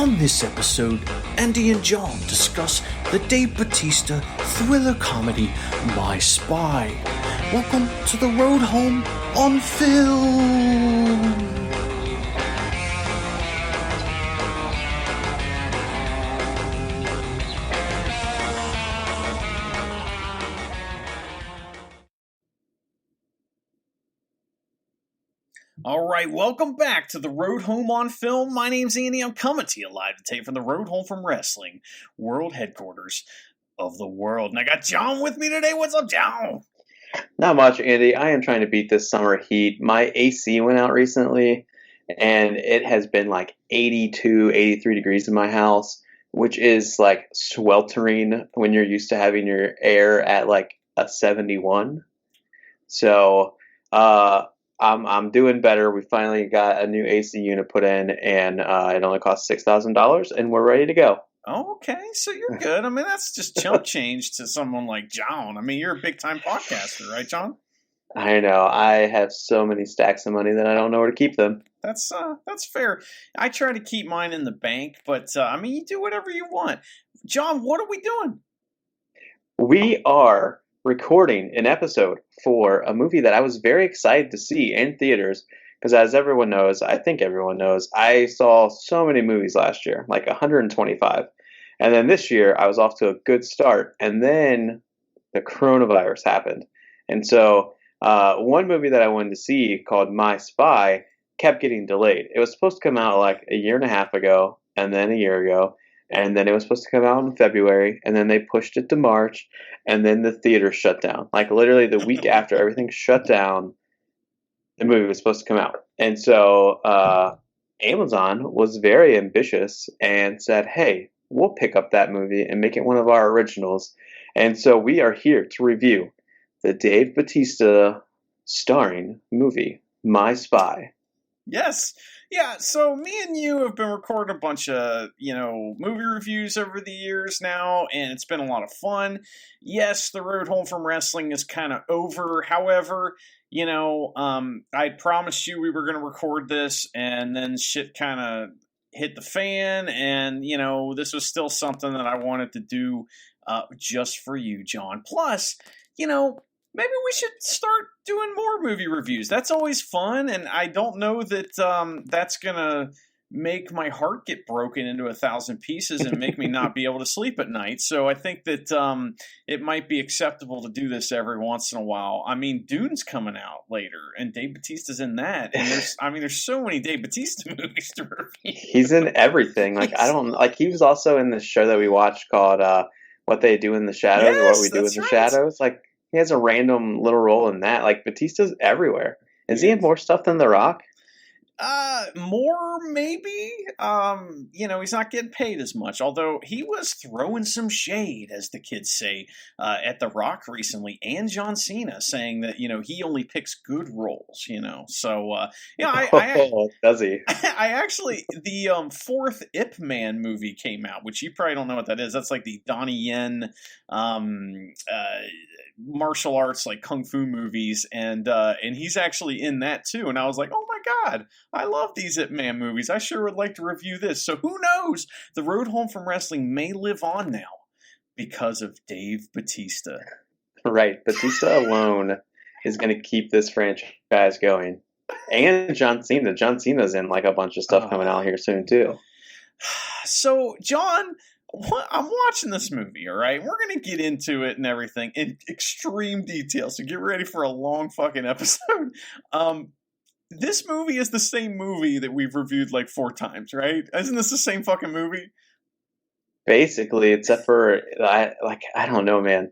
On this episode, Andy and John discuss the Dave Bautista thriller comedy My Spy. Welcome to the road home on film. All right, welcome back to the Road Home on Film. My name's Andy. I'm coming to you live today from the Road Home from Wrestling World Headquarters of the world. And I got John with me today. What's up, John? Not much, Andy. I am trying to beat this summer heat. My AC went out recently, and it has been like 82, 83 degrees in my house, which is like sweltering when you're used to having your air at like a 71. So, I'm doing better. We finally got a new AC unit put in, and it only cost $6,000, and we're ready to go. Okay, so you're good. I mean, that's just chump change to someone like John. I mean, you're a big-time podcaster, right, John? I know. I have so many stacks of money that I don't know where to keep them. That's fair. I try to keep mine in the bank, but I mean, you do whatever you want. John, what are we doing? We are recording an episode for a movie that I was very excited to see in theaters because, as everyone knows, I think everyone knows, I saw so many movies last year, like 125. And then this year, I was off to a good start. And then the coronavirus happened. And so one movie that I wanted to see called My Spy kept getting delayed. It was supposed to come out like a year and a half ago, and then a year ago. And then it was supposed to come out in February, and then they pushed it to March, and then the theater shut down. Like literally the week after everything shut down, the movie was supposed to come out. And so Amazon was very ambitious and said, hey, we'll pick up that movie and make it one of our originals. And so we are here to review the Dave Bautista starring movie, My Spy. Yes. Yeah, so me and you have been recording a bunch of, movie reviews over the years now, and it's been a lot of fun. Yes, the road home from wrestling is kind of over. However, I promised you we were going to record this, and then shit kind of hit the fan, and, this was still something that I wanted to do just for you, John. Plus, maybe we should start doing more movie reviews. That's always fun, and I don't know that that's going to make my heart get broken into 1,000 pieces and make me not be able to sleep at night. So I think that it might be acceptable to do this every once in a while. I mean, Dune's coming out later, and Dave Bautista's in that. And there's so many Dave Bautista movies to review. He's in everything. He was also in the show that we watched called What They Do in the Shadows, or What We Do in the Shadows. Like, he has a random little role in that. Like, Bautista's everywhere. Is he in more stuff than The Rock? More maybe. He's not getting paid as much. Although he was throwing some shade, as the kids say, at The Rock recently, and John Cena, saying that he only picks good roles. So does he? I actually the fourth Ip Man movie came out, which you probably don't know what that is. That's like the Donnie Yen martial arts, like kung fu movies, and he's actually in that too. And I was like, oh my god, I love these Ip Man movies. I sure would like to review this. So who knows? The road home from wrestling may live on now because of Dave Bautista. Right, Bautista alone is going to keep this franchise going. And John Cena. John Cena's in like a bunch of stuff coming out here soon too. So, John, I'm watching this movie, all right? We're going to get into it and everything in extreme detail, so get ready for a long fucking episode. This movie is the same movie that we've reviewed like 4 times, right? Isn't this the same fucking movie? Basically, except for, I don't know, man.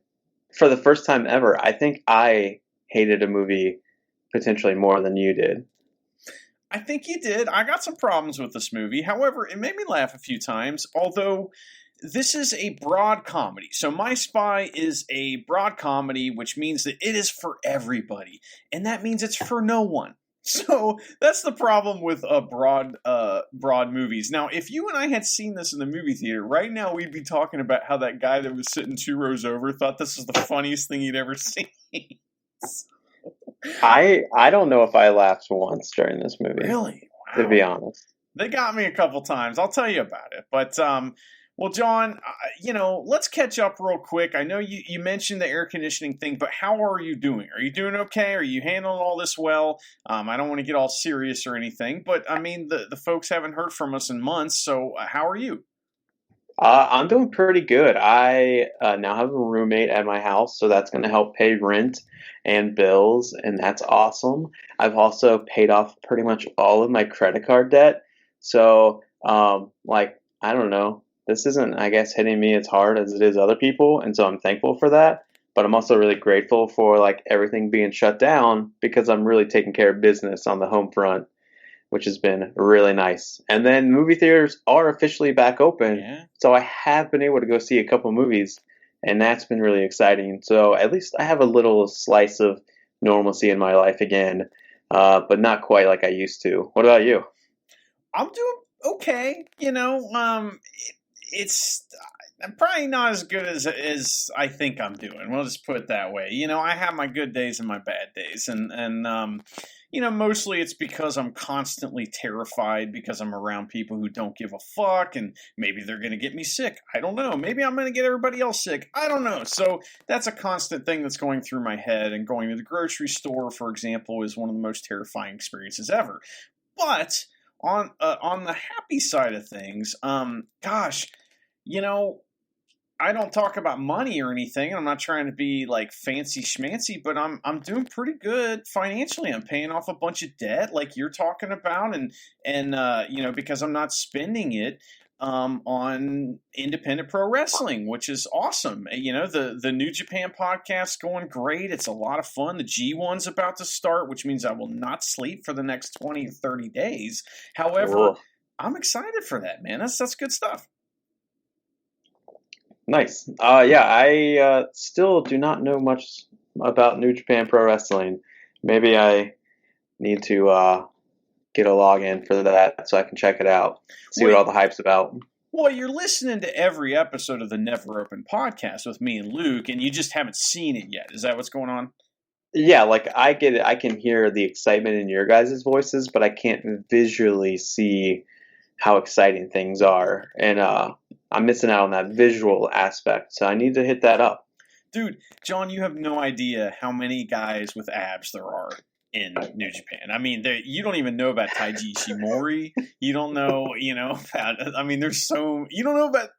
For the first time ever, I think I hated a movie potentially more than you did. I think you did. I got some problems with this movie. However, it made me laugh a few times, although this is a broad comedy. So My Spy is a broad comedy, which means that it is for everybody. And that means it's for no one. So that's the problem with broad movies. Now, if you and I had seen this in the movie theater, right now we'd be talking about how that guy that was sitting 2 rows over thought this was the funniest thing he'd ever seen. I don't know if I laughed once during this movie. Really? Wow. To be honest. They got me a couple times. I'll tell you about it. But well, John, let's catch up real quick. I know you mentioned the air conditioning thing, but how are you doing? Are you doing okay? Are you handling all this well? I don't want to get all serious or anything, but I mean, the folks haven't heard from us in months. So how are you? I'm doing pretty good. I now have a roommate at my house, so that's going to help pay rent and bills, and that's awesome. I've also paid off pretty much all of my credit card debt. So, I don't know. This isn't, I guess, hitting me as hard as it is other people, and so I'm thankful for that. But I'm also really grateful for like everything being shut down because I'm really taking care of business on the home front, which has been really nice. And then movie theaters are officially back open, Yeah. so I have been able to go see a couple movies, and that's been really exciting. So at least I have a little slice of normalcy in my life again, but not quite like I used to. What about you? I'm doing okay. It's I'm probably not as good as I think I'm doing. We'll just put it that way. I have my good days and my bad days, and mostly it's because I'm constantly terrified because I'm around people who don't give a fuck, and maybe they're going to get me sick. I don't know. Maybe I'm going to get everybody else sick. I don't know. So that's a constant thing that's going through my head. And going to the grocery store, for example, is one of the most terrifying experiences ever. But on the happy side of things, gosh, you know, I don't talk about money or anything. I'm not trying to be like fancy schmancy, but I'm doing pretty good financially. I'm paying off a bunch of debt, like you're talking about, and because I'm not spending it on independent pro wrestling, which is awesome. The New Japan podcast's going great. It's a lot of fun. The G1's about to start, which means I will not sleep for the next 20 or 30 days. However, Cool. I'm excited for that, man. That's good stuff. Nice. Yeah, I still do not know much about New Japan Pro Wrestling. Maybe I need to get a login for that so I can check it out, see what Wait, all the hype's about. well, you're listening to every episode of the Never Open podcast with me and Luke, and you just haven't seen it yet. Is that what's going on? Yeah, like I get it. I can hear the excitement in your guys' voices, but I can't visually see how exciting things are. And I'm missing out on that visual aspect, so I need to hit that up. Dude, John, you have no idea how many guys with abs there are in New Japan. I mean, you don't even know about Taiji Ishimori. You don't know, about, I mean, you don't know about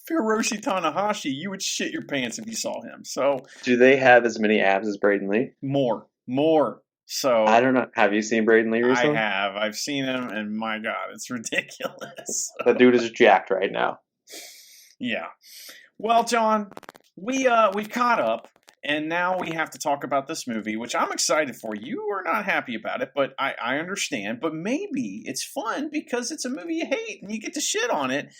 Hiroshi Tanahashi. You would shit your pants if you saw him. So, Do they have as many abs as Braden Lee? more. I So, don't know. Have you seen Braden Lee I recently? have. I've seen him, and my God, it's ridiculous. The dude is jacked right now. Yeah. Well, John, we've caught up, and now we have to talk about this movie, which I'm excited for. You are not happy about it, but I understand. But maybe it's fun because it's a movie you hate and you get to shit on it.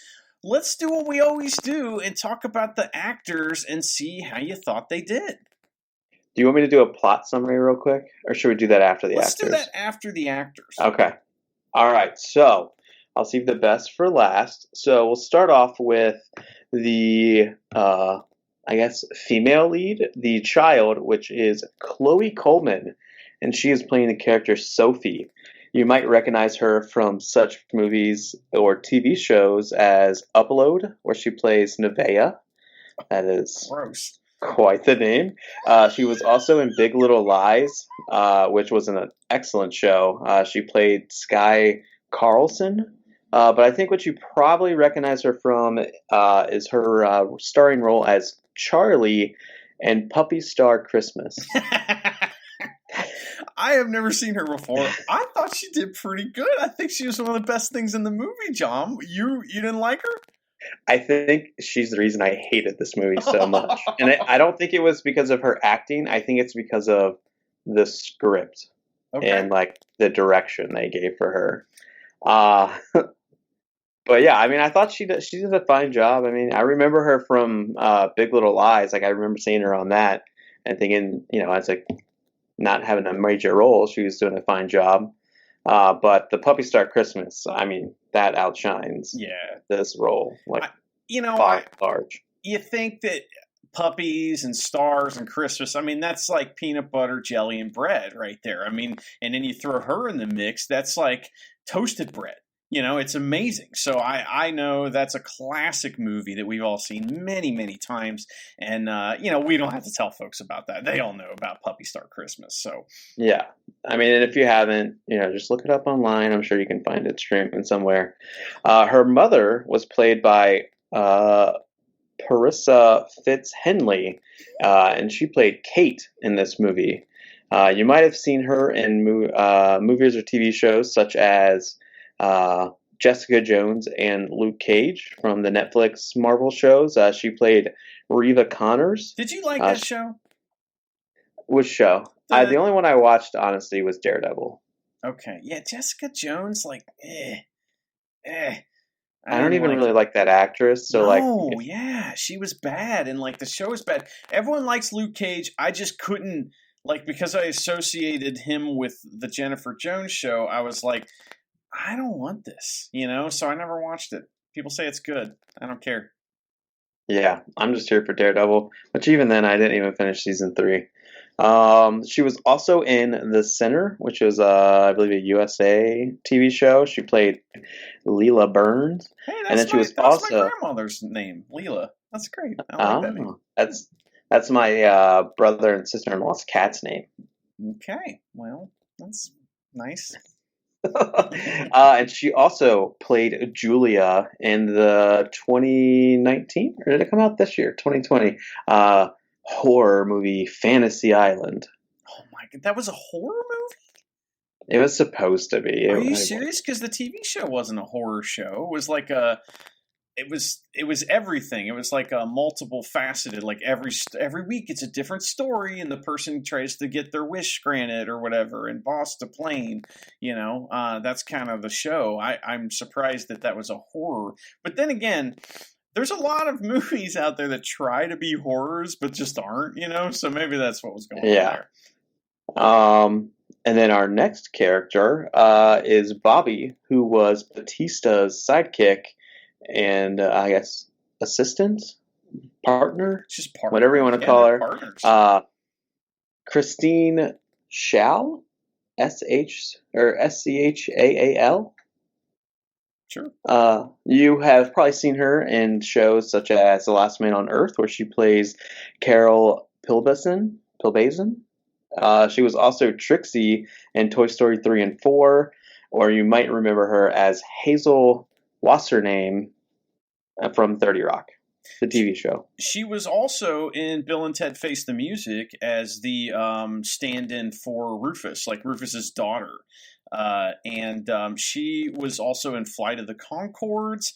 Let's do what we always do and talk about the actors and see how you thought they did. Do you want me to do a plot summary real quick, or should we do that after the Let's actors? do that after the actors. Okay. All right. So I'll save the best for last. So we'll start off with the, I guess, female lead, the child, which is Chloe Coleman, and she is playing the character Sophie. You might recognize her from such movies or TV shows as Upload, where she plays Nevaeh. That is Gross. quite the name. She was also in Big Little Lies, which was an excellent show. She played Sky Carlson. But I think what you probably recognize her from is her starring role as Charlie in Puppy Star Christmas. I have never seen her before. I thought she did pretty good. I think she was one of the best things in the movie, John. You didn't like her? I think she's the reason I hated this movie so much. And I don't think it was because of her acting. I think it's because of the script Okay. and like the direction they gave for her. Uh, but yeah, I mean, I thought she did a fine job. I mean, I remember her from Big Little Lies. Like I remember seeing her on that and thinking, as like not having a major role, she was doing a fine job. But the Puppy Star Christmas, I mean, that outshines Yeah. this role like I, by large. you think that puppies and stars and Christmas, I mean, that's like peanut butter, jelly, and bread right there. I mean, and then you throw her in the mix, that's like toasted bread. It's amazing. So I know that's a classic movie that we've all seen many, many times. And, we don't have to tell folks about that. They all know about Puppy Star Christmas. So, Yeah. I mean, and if you haven't, just look it up online. I'm sure you can find it streaming somewhere. Her mother was played by Parissa Fitz Henley, and she played Kate in this movie. You might have seen her in movies or TV shows such as Jessica Jones and Luke Cage from the Netflix Marvel shows. She played Reva Connors. Did you like that show? Which show? The only one I watched, honestly, was Daredevil. Okay. Yeah, Jessica Jones, like, I don't even really like that actress. So yeah, she was bad, and like the show is bad. Everyone likes Luke Cage. I just couldn't because I associated him with the Jennifer Jones show. I was like, I don't want this, So I never watched it. People say it's good. I don't care. Yeah, I'm just here for Daredevil, which even then I didn't even finish season 3. She was also in The Sinner, which was, I believe, a USA TV show. She played Leela Burns. Hey, that's my grandmother's name, Leela. That's great. I like that name. That's my brother and sister-in-law's cat's name. Okay, well, that's nice. And she also played Julia in the 2019, or did it come out this year? 2020. Horror movie Fantasy Island. Oh my god, that was a horror movie? It was supposed to be. Are you serious? Because the TV show wasn't a horror show. It was like it was everything. It was like a multiple faceted. Like every week, it's a different story, and the person tries to get their wish granted or whatever, and boss to plane. That's kind of the show. I'm surprised that was a horror. But then again, there's a lot of movies out there that try to be horrors but just aren't, so maybe that's what was going on there. And then our next character is Bobby, who was Batista's sidekick and I guess assistant, partner, just partner, whatever you want to call her. Christine Schaal, Schaal. Sure. You have probably seen her in shows such as The Last Man on Earth, where she plays Carol Pilbazin. She was also Trixie in Toy Story 3 and 4, or you might remember her as Hazel Wassername from 30 Rock, the TV show. She was also in Bill and Ted Face the Music as the stand-in for Rufus, like Rufus's daughter. And she was also in Flight of the Conchords.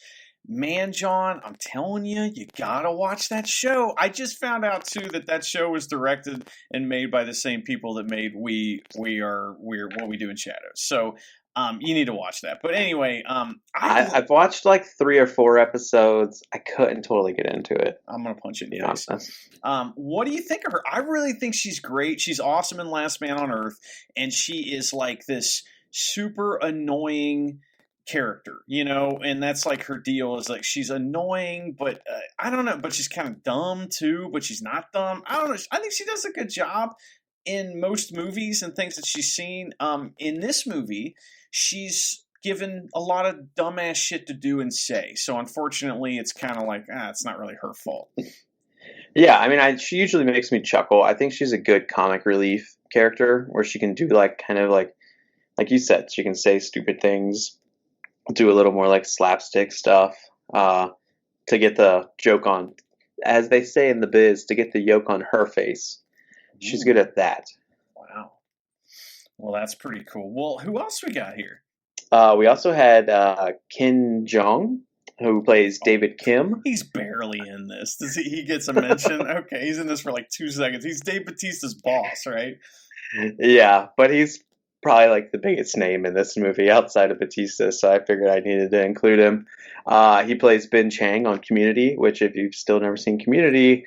Man, John, I'm telling you, you gotta watch that show. I just found out too that show was directed and made by the same people that made We're What We Do in Shadows. So you need to watch that. But anyway, I've watched like 3 or 4 episodes. I couldn't totally get into it. I'm gonna punch you in the face. What do you think of her? I really think she's great. She's awesome in Last Man on Earth, and she is like this super annoying character, and that's like her deal is like she's annoying, but I don't know, but she's kind of dumb too, but she's not dumb. I don't know. I think she does a good job in most movies and things that she's seen. In this movie, she's given a lot of dumbass shit to do and say. So unfortunately, it's kind of like, it's not really her fault. Yeah, I mean, she usually makes me chuckle. I think she's a good comic relief character where she can do kind of like you said, she can say stupid things, do a little more like slapstick stuff to get the joke on, as they say in the biz, to get the yoke on her face. She's good at that. Wow. Well, that's pretty cool. Well, who else we got here? We also had Ken Jeong, who plays David Kim. He's barely in this. He gets a mention? Okay, he's in this for like 2 seconds. He's Dave Bautista's boss, right? Yeah, but he's probably like the biggest name in this movie outside of Bautista, so I figured I needed to include him. He plays Ben Chang on Community, which if you've still never seen Community,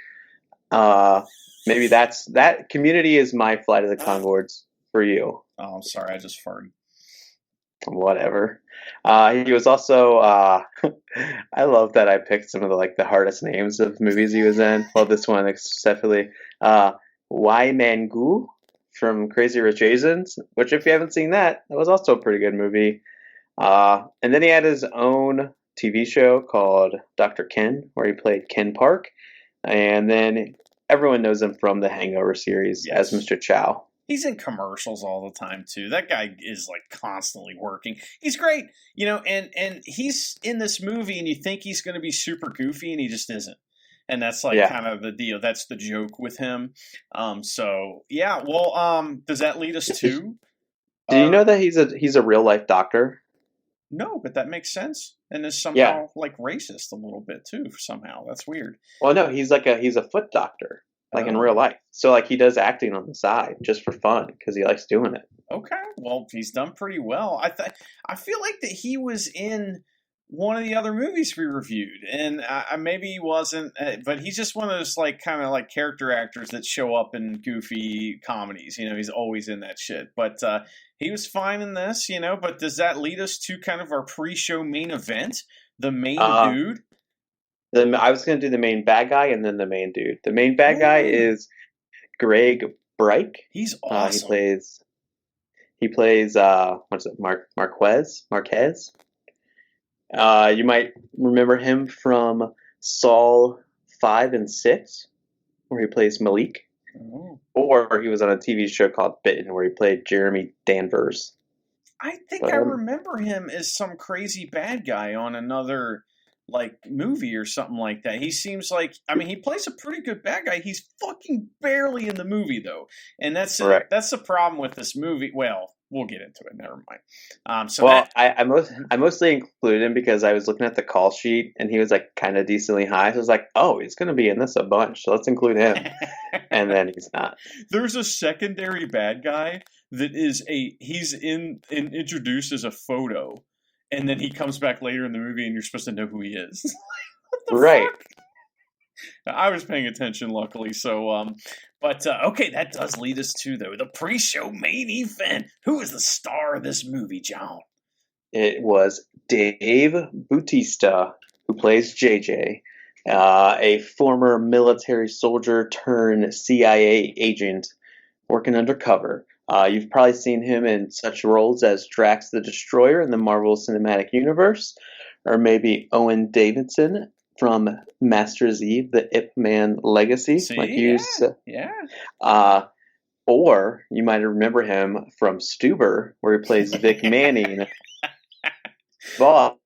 maybe that Community is my Flight of the Conchords for you. Oh, I'm sorry, I just farted. Whatever. He was also I love that I picked some of the hardest names of movies he was in. Well, this one specifically. Wai Man-gu from Crazy Rich Asians, which if you haven't seen that was also a pretty good movie. And then he had his own TV show called Dr. Ken, where he played Ken Park. And then everyone knows him from the Hangover series as Yes. Mr. Chow. He's in commercials all the time too. That guy is like constantly working. He's great, and he's in this movie, and you think he's going to be super goofy, and he just isn't. And that's like Yeah. kind of the deal. That's the joke with him. So yeah. Well, does that lead us to? Do you know that he's a real life doctor? No, but that makes sense, and is Yeah. somehow like racist a little bit too. Somehow that's weird. Well, no, he's he's a foot doctor, like in Oh. real life. So like he does acting on the side just for fun because he likes doing it. Okay, well, he's done pretty well. I feel like that he was in one of the other movies we reviewed, and maybe he wasn't, but he's just one of those like kind of like character actors that show up in goofy comedies. He's always in that shit. But he was fine in this, But does that lead us to kind of our pre-show main event, the main Uh, dude? I was going to do the main bad guy and then the main dude. The main bad guy Ooh. is Greg Brike. He's awesome. He plays what is it? Marquez. You might remember him from Saul 5 and 6, where he plays Malik. Oh. Or he was on a TV show called Bitten, where he played Jeremy Danvers. I think I remember him as some crazy bad guy on another like movie or something like that. He seems like, he plays a pretty good bad guy. He's fucking barely in the movie though, and that's the problem with this movie. Well, we'll get into it. Never mind. I mostly included him because I was looking at the call sheet and he was like kind of decently high. So I was like, oh, he's going to be in this a bunch, so let's include him. And then he's not. There's a secondary bad guy that he's introduced as a photo, and then he comes back later in the movie, and you're supposed to know who he is. What the fuck? I was paying attention, luckily. So, okay, that does lead us to the pre-show main event. Who is the star of this movie, John? It was Dave Bautista, who plays JJ, a former military soldier turned CIA agent working undercover. You've probably seen him in such roles as Drax the Destroyer in the Marvel Cinematic Universe, or maybe Owen Davidson from Master's Eve, the Ip Man Legacy. Or you might remember him from Stuber, where he plays Vic Manning. But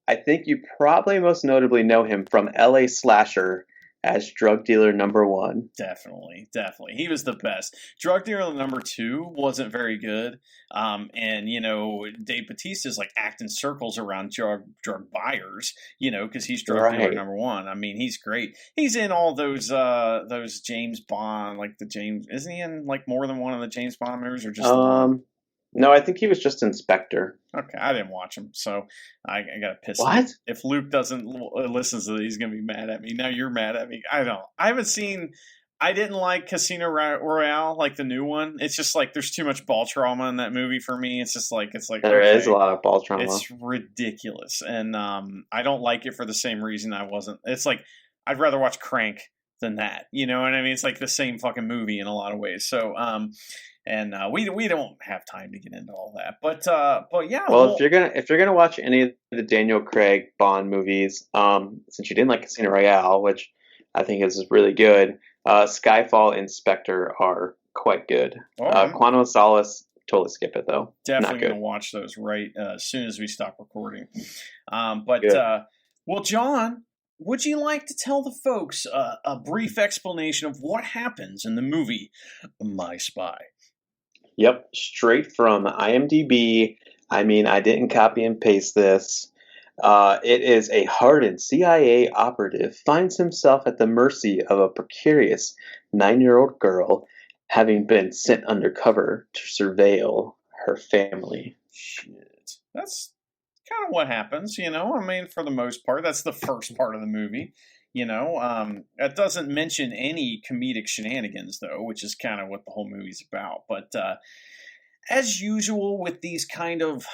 I think you probably most notably know him from LA Slasher as drug dealer number 1. Definitely. He was the best. Drug dealer number 2 wasn't very good. And Dave Bautista's like acting circles around drug buyers, because he's drug dealer number 1. He's great. He's in all those James Bond, like isn't he in like more than one of the James Bond movies, or just one? No, I think he was just Inspector. Okay, I didn't watch him, so I got to piss. What? If Luke doesn't listen to it, he's gonna be mad at me. Now you're mad at me. I don't. I haven't seen. I didn't like Casino Royale, like the new one. It's just like there's too much ball trauma in that movie for me. It's like there is a lot of ball trauma. It's ridiculous, and I don't like it for the same reason I wasn't. It's like I'd rather watch Crank than that. You know what I mean? It's like the same fucking movie in a lot of ways. So and we don't have time to get into all that, but yeah. Well, if you're gonna watch any of the Daniel Craig Bond movies, since you didn't like Casino Royale, which I think is really good, Skyfall and Spectre are quite good. Quantum of Solace, totally skip it though. Definitely gonna watch those right as soon as we stop recording. Well, John, would you like to tell the folks a brief explanation of what happens in the movie My Spy? Yep, straight from IMDb. I didn't copy and paste this. It is a hardened CIA operative finds himself at the mercy of a precarious 9-year-old girl, having been sent undercover to surveil her family. Shit. That's kind of what happens, for the most part. That's the first part of the movie. That doesn't mention any comedic shenanigans, though, which is kind of what the whole movie's about. But as usual with these kind of,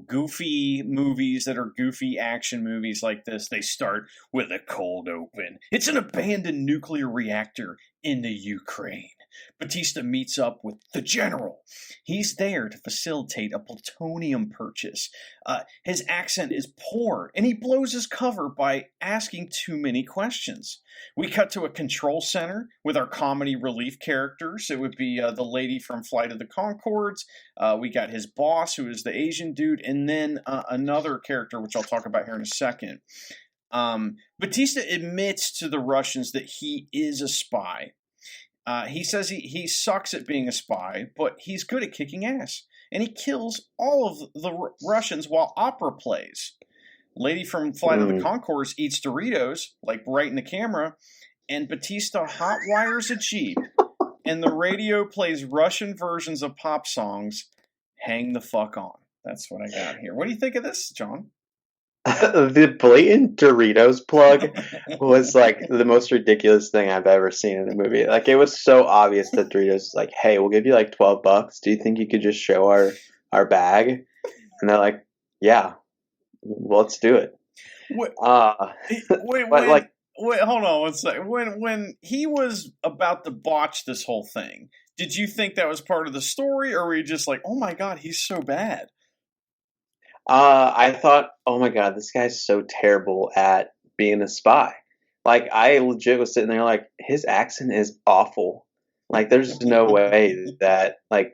goofy movies that are goofy action movies like this, they start with a cold open. It's an abandoned nuclear reactor in the Ukraine. Batista meets up with the general. He's there to facilitate a plutonium purchase. His accent is poor, and he blows his cover by asking too many questions. We cut to a control center with our comedy relief characters. It would be the lady from Flight of the Conchords. We got his boss, who is the Asian dude, and then another character, which I'll talk about here in a second. Batista admits to the Russians that he is a spy. He says he sucks at being a spy, but he's good at kicking ass. And he kills all of the Russians while opera plays. Lady from Flight of the Conchords eats Doritos, like right in the camera, and Batista hot wires a Jeep, and the radio plays Russian versions of pop songs. Hang the fuck on. That's what I got here. What do you think of this, John? The blatant Doritos plug was like the most ridiculous thing I've ever seen in a movie. Like, it was so obvious that Doritos was like, hey, we'll give you like $12. Do you think you could just show our bag? And they're like, yeah, let's do it. Wait, hold on one second. When he was about to botch this whole thing, did you think that was part of the story, or were you just like, oh my god, he's so bad? I thought, oh my god, this guy's so terrible at being a spy. Like, I legit was sitting there like, his accent is awful. Like, there's no way that, like,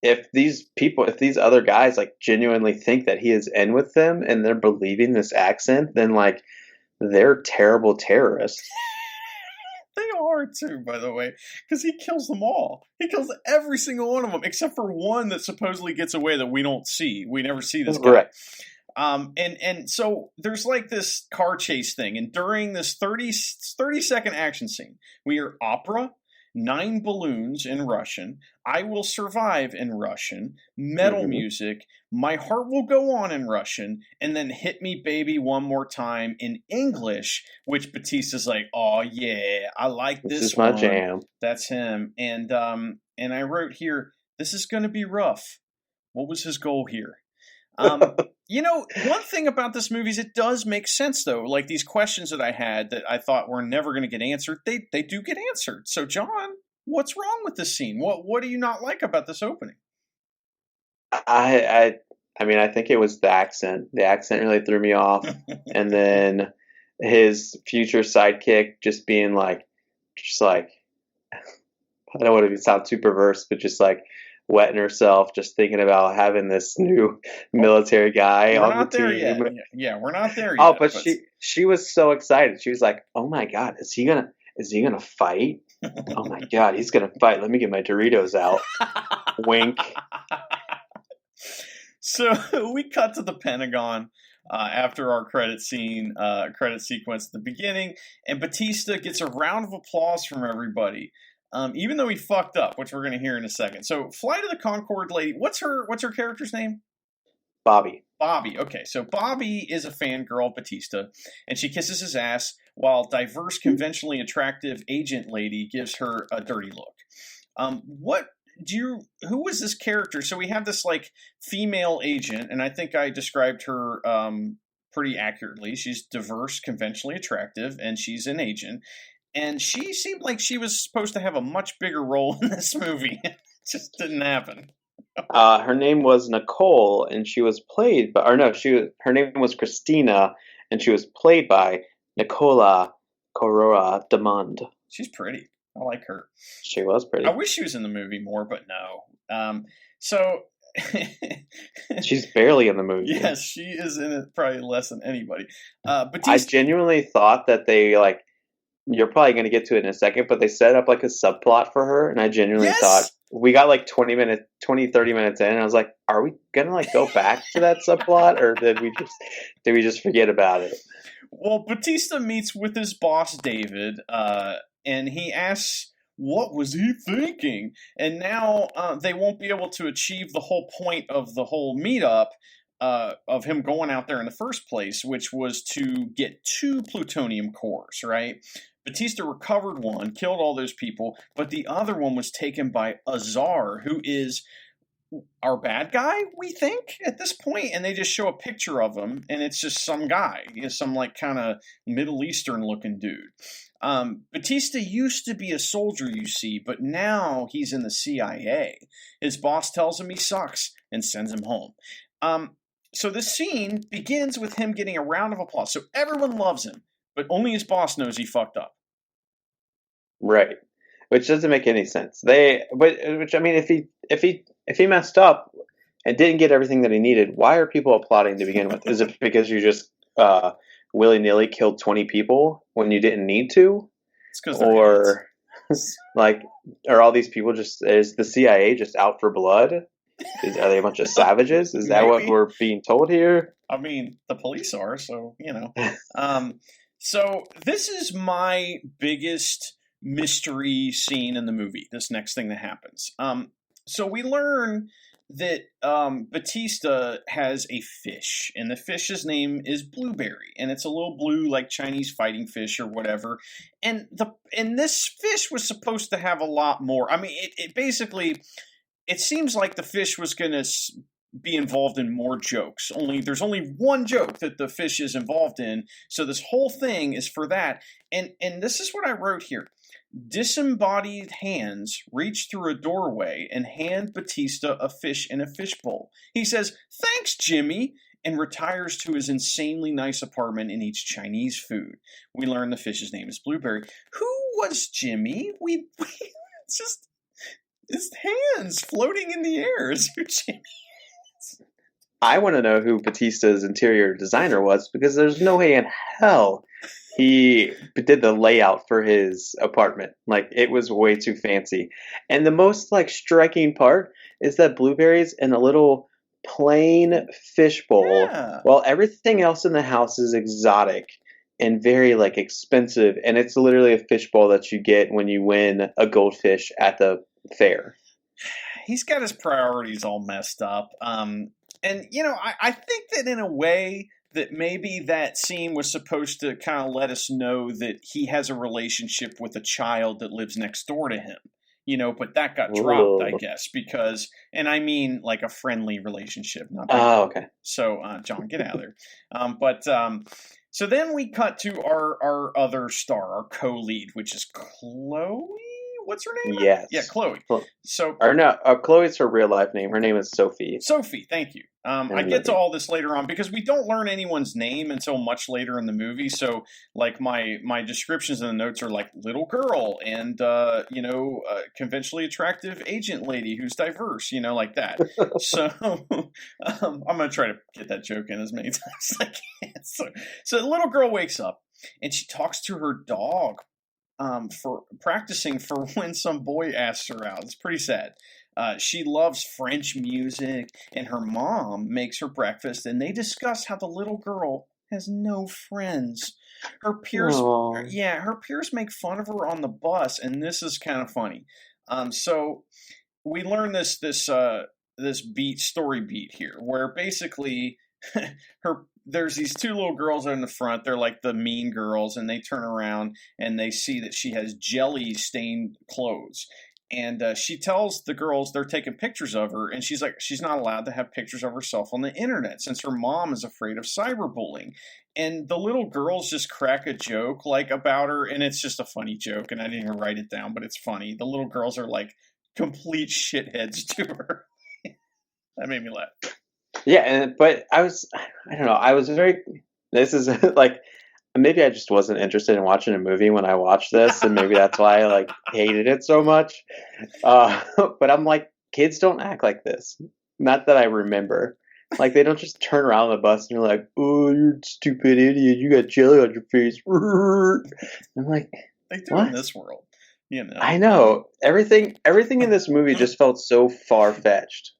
if these other guys, like, genuinely think that he is in with them and they're believing this accent, then, like, they're terrible terrorists. They are too, by the way, because he kills them all. He kills every single one of them, except for one that supposedly gets away that we don't see. We never see this guy. Right. And so there's like this car chase thing, and during this 30-second action scene, we hear opera, 9 balloons in Russian, I Will Survive in Russian, metal music, My Heart Will Go On in Russian, and then Hit Me Baby One More Time in English, which Batista's like, oh yeah, I like this is one. My jam. That's him. And I wrote here, this is going to be rough. What was his goal here? You know, one thing about this movie is it does make sense, though. Like, these questions that I had that I thought were never going to get answered, they do get answered. So, John, what's wrong with this scene? What do you not like about this opening? I mean, I think it was the accent. The accent really threw me off. And then his future sidekick just being like, I don't want to sound too perverse, but just like wetting herself, just thinking about having this new military guy on the team. Yeah, we're not there yet. Oh, but she was so excited. She was like, "Oh my god, is he gonna fight? Oh my god, he's gonna fight. Let me get my Doritos out." Wink. So we cut to the Pentagon after our credit sequence at the beginning, and Batista gets a round of applause from everybody. Even though he fucked up, which we're going to hear in a second. So, Flight of the Conchord lady, what's her character's name? Bobby. Bobby. Okay, so Bobby is a fangirl of Batista, and she kisses his ass while diverse, conventionally attractive agent lady gives her a dirty look. Who was this character? So we have this like female agent, and I think I described her pretty accurately. She's diverse, conventionally attractive, and she's an agent. And she seemed like she was supposed to have a much bigger role in this movie. It just didn't happen. Her name was Nicole, and she was played by, her name was Christina, and she was played by Nicola Corora Demond. She's pretty. I like her. She was pretty. I wish she was in the movie more, but no. So she's barely in the movie. Yes, she is in it probably less than anybody. I genuinely thought that they like. You're probably going to get to it in a second, but they set up like a subplot for her, and I genuinely thought we got like 30 minutes in, and I was like, are we going to like go back to that subplot, or did we just forget about it? Well, Batista meets with his boss, David, and he asks, what was he thinking? And now they won't be able to achieve the whole point of the whole meetup of him going out there in the first place, which was to get 2 plutonium cores, right? Batista recovered one, killed all those people, but the other one was taken by Azar, who is our bad guy, we think, at this point, and they just show a picture of him, and it's just some guy, some like kind of Middle Eastern looking dude. Batista used to be a soldier, you see, but now he's in the CIA. His boss tells him he sucks and sends him home. So this scene begins with him getting a round of applause. So everyone loves him, but only his boss knows he fucked up. Right. Which doesn't make any sense. Which I mean, if he messed up and didn't get everything that he needed, why are people applauding to begin with? Is it because you just willy-nilly killed 20 people when you didn't need to? It's because or like, are all these people is the CIA just out for blood? Are they a bunch of savages? Is that what we're being told here? I mean, the police are, so, you know. So this is my biggest mystery scene in the movie, this next thing that happens. So we learn that Batista has a fish, and the fish's name is Blueberry, and it's a little blue, like Chinese fighting fish or whatever. And this fish was supposed to have a lot more. I mean, it basically, it seems like the fish was going to be involved in more jokes. There's only one joke that the fish is involved in, so this whole thing is for that. And this is what I wrote here. Disembodied hands reach through a doorway and hand Batista a fish in a fishbowl. He says, "Thanks, Jimmy," and retires to his insanely nice apartment and eats Chinese food. We learn the fish's name is Blueberry. Who was Jimmy? It's just his hands floating in the air. Is who Jimmy is. I want to know who Batista's interior designer was, because there's no way in hell he did the layout for his apartment. Like, it was way too fancy. And the most striking part is that Blueberry's in a little plain fishbowl, while everything else in the house is exotic and very expensive. And it's literally a fishbowl that you get when you win a goldfish at the fair. He's got his priorities all messed up. And I think that in a way that maybe that scene was supposed to kind of let us know that he has a relationship with a child that lives next door to him, but that got dropped, I guess, because, and I mean like a friendly relationship. Not okay. So, John, get out of there. So then we cut to our other star, our co-lead, which is Chloe. What's her name? Yes. Yeah, Chloe. Chloe's her real life name. Her name is Sophie. Sophie, thank you. I get to all this later on because we don't learn anyone's name until much later in the movie. So, my descriptions in the notes are like little girl and conventionally attractive agent lady who's diverse, like that. So, I'm gonna try to get that joke in as many times as I can. So the little girl wakes up and she talks to her dog. For practicing for when some boy asks her out. It's pretty sad. She loves French music, and her mom makes her breakfast, and they discuss how the little girl has no friends. Her peers, her peers make fun of her on the bus, and this is kind of funny. So we learn this story beat here, where basically there's these two little girls in the front. They're like the mean girls, and they turn around and they see that she has jelly stained clothes. And she tells the girls they're taking pictures of her, and she's like, she's not allowed to have pictures of herself on the internet since her mom is afraid of cyberbullying. And the little girls just crack a joke about her, and it's just a funny joke, and I didn't even write it down, but it's funny. The little girls are like complete shitheads to her. That made me laugh. Yeah, but I don't know, this is maybe I just wasn't interested in watching a movie when I watched this, and maybe that's why I hated it so much. But I'm like, kids don't act like this. Not that I remember. They don't just turn around on the bus and you're like, "Oh, you're a stupid idiot, you got jelly on your face." I'm like, they do what? In this world. I know. Everything in this movie just felt so far-fetched.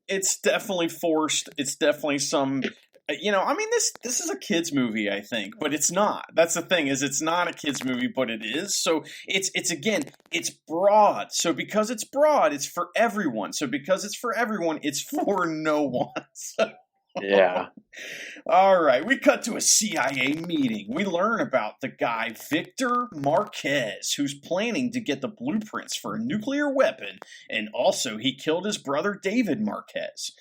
It's definitely forced. It's definitely some, this is a kid's movie, I think, but it's not. That's the thing, is it's not a kid's movie, but it is. So it's broad. So because it's broad, it's for everyone. So because it's for everyone, it's for no one. So, yeah. All right, we cut to a CIA meeting. We learn about the guy Victor Marquez, who's planning to get the blueprints for a nuclear weapon, and also he killed his brother David Marquez.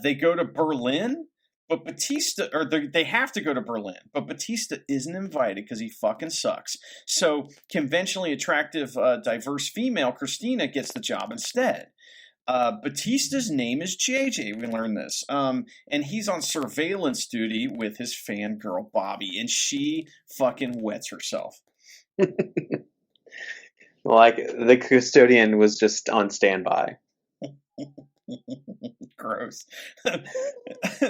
They go to Berlin, But Batista, or they have to go to Berlin, but Batista isn't invited because he fucking sucks. So conventionally attractive, diverse female Christina gets the job instead. Batista's name is JJ. We learned this. And he's on surveillance duty with his fangirl Bobby, and she fucking wets herself. Like the custodian was just on standby. Gross.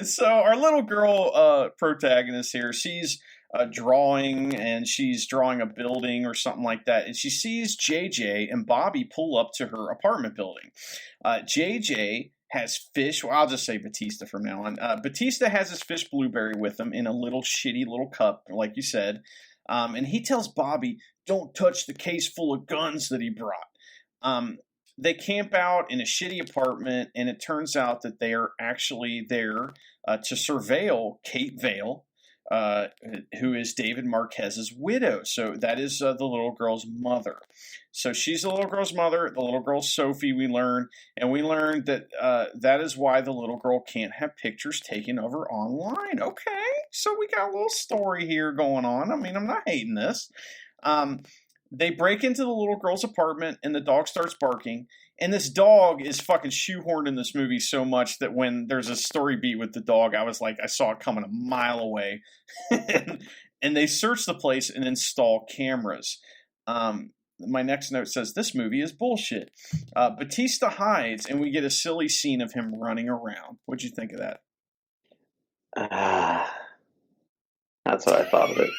So our little girl protagonist here, she's drawing, and she's drawing a building or something like that, and she sees JJ and Bobby pull up to her apartment building. JJ has fish. Well, I'll just say Batista from now on. Batista has his fish blueberry with him in a little shitty little cup, like you said. And he tells Bobby, don't touch the case full of guns that he brought. They camp out in a shitty apartment, and it turns out that they are actually there to surveil Kate Vale, who is David Marquez's widow. So that is the little girl's mother. So she's the little girl's mother. The little girl's Sophie, we learn. And we learned that that is why the little girl can't have pictures taken of her online. Okay, so we got a little story here going on. I mean, I'm not hating this. They break into the little girl's apartment, and the dog starts barking. And this dog is fucking shoehorned in this movie so much that when there's a story beat with the dog, I was like, I saw it coming a mile away. And they search the place and install cameras. My next note says, this movie is bullshit. Batista hides, and we get a silly scene of him running around. What'd you think of that? That's what I thought of it.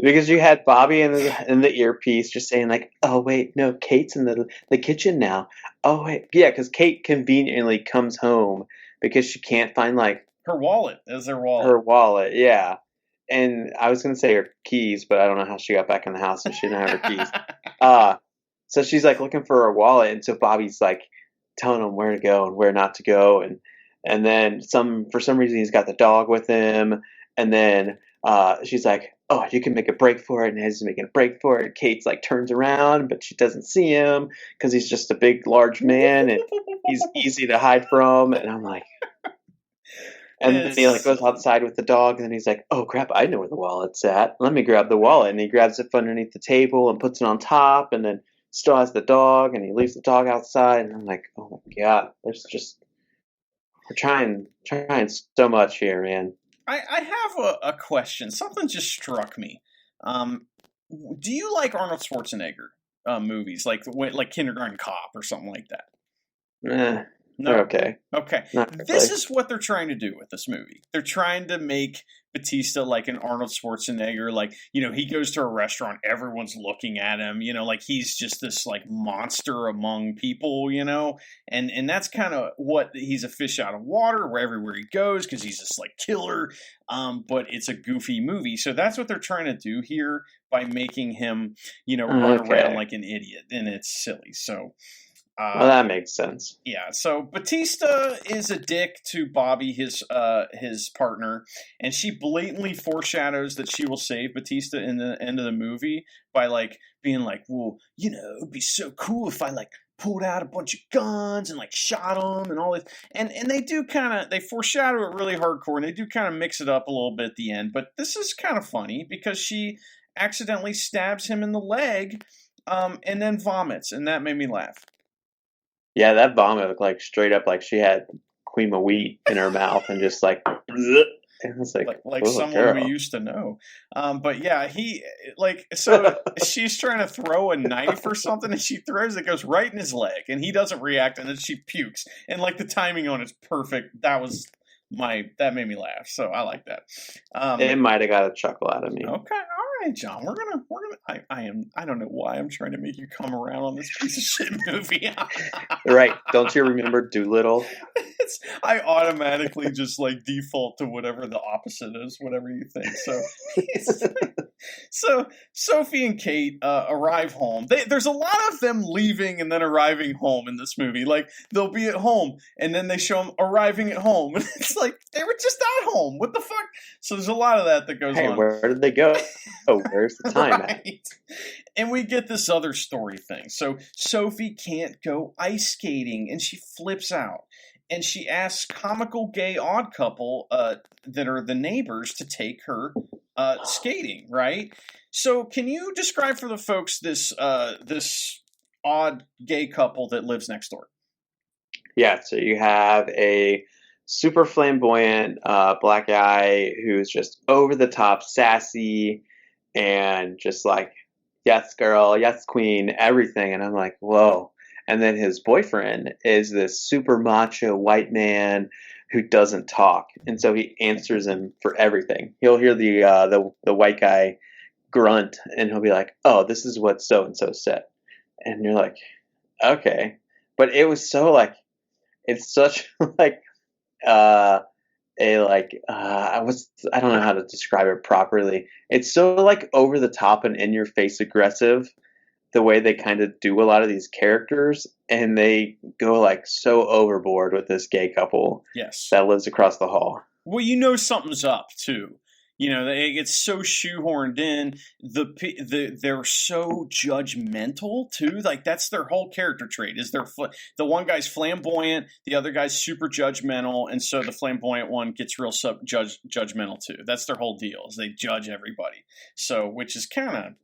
Because you had Bobby in the earpiece just saying like, oh wait, no, Kate's in the kitchen now. Oh wait, yeah, because Kate conveniently comes home because she can't find like her wallet. Is her wallet? Her wallet, yeah. And I was gonna say her keys, but I don't know how she got back in the house if she didn't have her keys. So she's like looking for her wallet, and so Bobby's like telling him where to go and where not to go, and then for some reason he's got the dog with him, and then she's like, oh, you can make a break for it, and he's making a break for it. Kate's like turns around, but she doesn't see him because he's just a big, large man, and he's easy to hide from. And I'm like, and then he like goes outside with the dog, and then he's like, oh crap, I know where the wallet's at. Let me grab the wallet, and he grabs it from underneath the table and puts it on top, and then still has the dog, and he leaves the dog outside, and I'm like, oh my god, we're trying so much here, man. I have a question. Something just struck me. Do you like Arnold Schwarzenegger movies, like Kindergarten Cop or something like that? No. Okay. Okay. This is what they're trying to do with this movie. They're trying to make Batista like an Arnold Schwarzenegger. Like, he goes to a restaurant, everyone's looking at him, like he's just this like monster among people, and that's kind of what he's a fish out of water where everywhere he goes because he's this like killer. But it's a goofy movie. So that's what they're trying to do here by making him, run around like an idiot, and it's silly. So well, that makes sense. Yeah, so Batista is a dick to Bobby, his partner, and she blatantly foreshadows that she will save Batista in the end of the movie by like being like, well, it'd be so cool if I like pulled out a bunch of guns and like shot them and all this. And they do they foreshadow it really hardcore, and they do kind of mix it up a little bit at the end. But this is kind of funny because she accidentally stabs him in the leg and then vomits, and that made me laugh. Yeah, that vomit looked like straight up like she had cream of wheat in her mouth and just like, it was like someone we used to know. But yeah, so she's trying to throw a knife or something, and she throws it, goes right in his leg, and he doesn't react, and then she pukes, and like the timing on it's perfect. That made me laugh, so I like that. It might have got a chuckle out of me. Okay, all right, John. We're gonna. I don't know why I'm trying to make you come around on this piece of shit movie. Right? Don't you remember Doolittle? I automatically just like default to whatever the opposite is, whatever you think. So Sophie and Kate arrive home. There's a lot of them leaving and then arriving home in this movie. Like they'll be at home and then they show them arriving at home, and it's like they were just at home. What the fuck? So there's a lot of that goes on. Where did they go? Oh, where's the time right. At? And we get this other story thing. So Sophie can't go ice skating, and she flips out. and she asks comical gay odd couple that are the neighbors to take her skating, right? So can you describe for the folks this odd gay couple that lives next door? Yeah, so you have a super flamboyant black guy who's just over the top sassy and just like, yes, girl, yes, queen, everything. And I'm like, whoa. And then his boyfriend is this super macho white man who doesn't talk, and so he answers him for everything. He'll hear the white guy grunt, and he'll be like, "Oh, this is what so and so said," and you're like, "Okay," but it was so like it's such like uh I don't know how to describe it properly. It's so like over the top and in your face aggressive the way they kind of do a lot of these characters, and they go like so overboard with this gay couple Yes. that lives across the hall. Well, you know something's up too. You know, it gets so shoehorned in. They're so judgmental too. Like that's their whole character trait. Is the one guy's flamboyant, the other guy's super judgmental, and so the flamboyant one gets real judgmental too. That's their whole deal. Is they judge everybody. So, which is kind of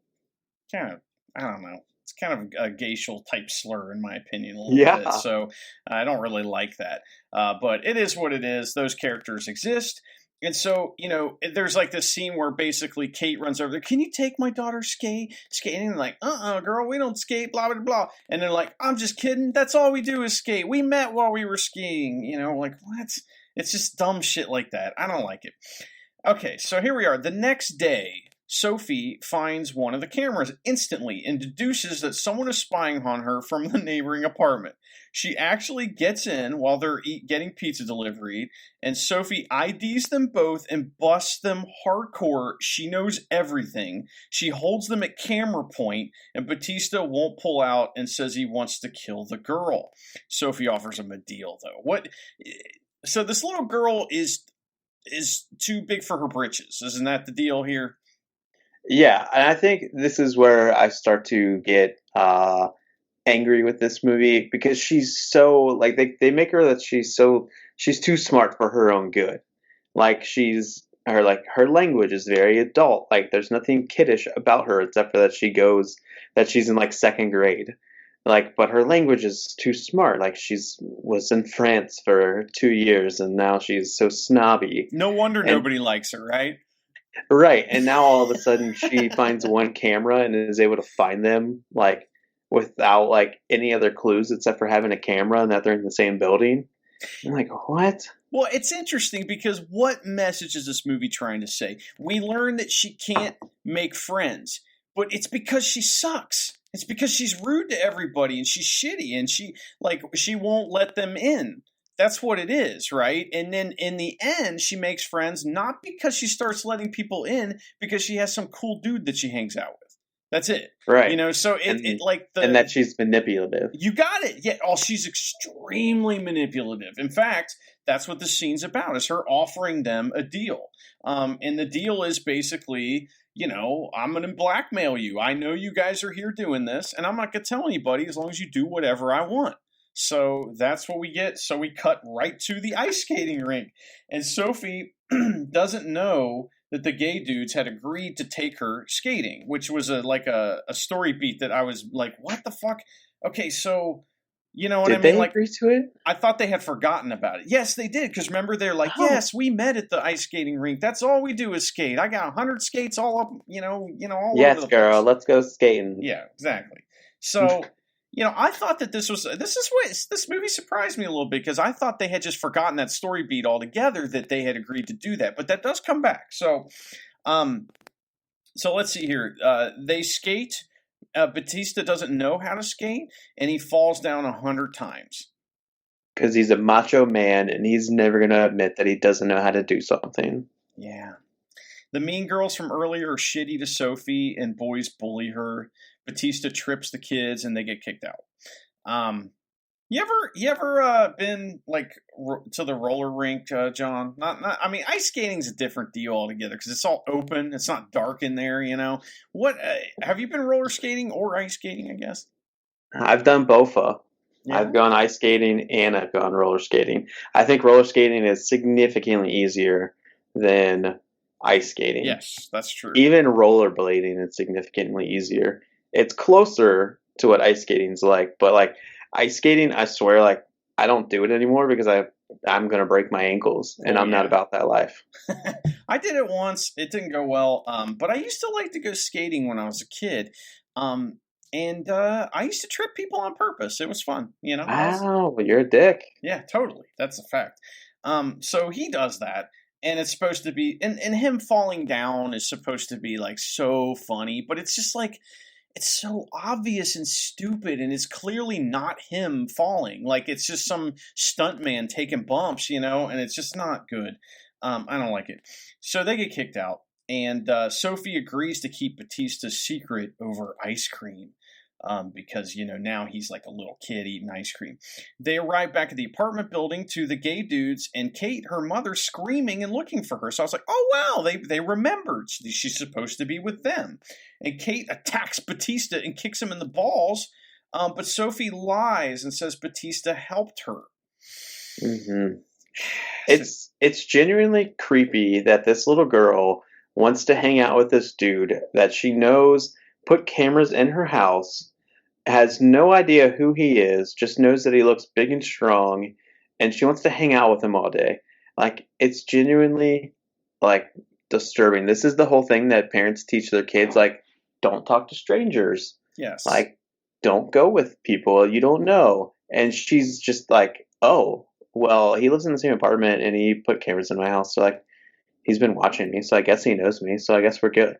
I don't know. It's kind of a gacial type slur in my opinion a little bit. So I don't really like that. But it is what it is. Those characters exist. And so, you know, there's like this scene where basically Kate runs over there. Can you take my daughter skating? And like, girl, we don't skate, blah, blah, blah. And they're like, I'm just kidding. That's all we do is skate. We met while we were skiing. You know, like, what? It's just dumb shit like that. I don't like it. Okay, so here we are. The next day, Sophie finds one of the cameras instantly and deduces that someone is spying on her from the neighboring apartment. She actually gets in while they're getting pizza delivery, and Sophie IDs them both and busts them hardcore. She knows everything. She holds them at camera point, and Batista won't pull out and says he wants to kill the girl. Sophie offers him a deal, though. What? So this little girl is too big for her britches. Isn't that the deal here? Yeah, and I think this is where I start to get angry with this movie because she's so like they make her that she's too smart for her own good. Like her language is very adult. Like there's nothing kiddish about her except for that she's in like second grade. Like, but her language is too smart. Like was in France for 2 years and now she's so snobby. No wonder nobody likes her, right? Right, and now all of a sudden she finds one camera and is able to find them like without like any other clues except for having a camera and that they're in the same building. I'm like, what? Well, it's interesting because what message is this movie trying to say? We learn that she can't make friends, but it's because she sucks. It's because she's rude to everybody and she's shitty and she won't let them in. That's what it is, right? And then in the end, she makes friends not because she starts letting people in, because she has some cool dude that she hangs out with. That's it. Right. You know, so and that she's manipulative. You got it. Yeah. Oh, she's extremely manipulative. In fact, that's what the scene's about, is her offering them a deal. And the deal is basically, you know, I'm going to blackmail you. I know you guys are here doing this, and I'm not going to tell anybody as long as you do whatever I want. So that's what we get. So we cut right to the ice skating rink. And Sophie doesn't know that the gay dudes had agreed to take her skating, which was a story beat that I was like, what the fuck? Okay, so you know what I mean? Did they like, agree to it? I thought they had forgotten about it. Yes, they did, because remember, they're like, yes, we met at the ice skating rink. That's all we do is skate. I got 100 skates all up, all over the place. Yes, girl, let's go skating. Yeah, exactly. So... You know, I thought that this movie surprised me a little bit, because I thought they had just forgotten that story beat altogether, that they had agreed to do that, but that does come back. So, let's see here. They skate. Batista doesn't know how to skate, and he falls down 100 times. Because he's a macho man, and he's never going to admit that he doesn't know how to do something. Yeah. The mean girls from earlier are shitty to Sophie, and boys bully her. Batista trips the kids, and they get kicked out. You ever been like to the roller rink, John? Not. I mean, ice skating's a different deal altogether, because it's all open. It's not dark in there. You know what? Have you been roller skating or ice skating? I guess I've done both. Yeah. I've gone ice skating and I've gone roller skating. I think roller skating is significantly easier than ice skating. Yes, that's true. Even rollerblading is significantly easier. It's closer to what ice skating's like, but like ice skating, I swear, like I don't do it anymore because I'm gonna break my ankles, and Oh I'm not yeah. about that life. I did it once. It didn't go well. But I used to like to go skating when I was a kid. Um, and I used to trip people on purpose. It was fun. Wow, you're a dick. Yeah, totally. That's a fact. So he does that, and it's supposed to be, and him falling down is supposed to be like so funny, but it's just like, it's so obvious and stupid, and it's clearly not him falling. Like it's just some stuntman taking bumps, and it's just not good. I don't like it. So they get kicked out, and Sophie agrees to keep Batista's secret over ice cream. Because now he's like a little kid eating ice cream. They arrive back at the apartment building to the gay dudes and Kate, her mother, screaming and looking for her. So I was like, oh wow, they remembered she's supposed to be with them. And Kate attacks Batista and kicks him in the balls. But Sophie lies and says Batista helped her. Mm-hmm. It's genuinely creepy that this little girl wants to hang out with this dude that she knows put cameras in her house, has no idea who he is, just knows that he looks big and strong, and she wants to hang out with him all day. Like, it's genuinely, like, disturbing. This is the whole thing that parents teach their kids, like, don't talk to strangers. Yes. Like, don't go with people you don't know. And she's just like, oh, well, he lives in the same apartment and he put cameras in my house, so, like, he's been watching me, so I guess he knows me, so I guess we're good.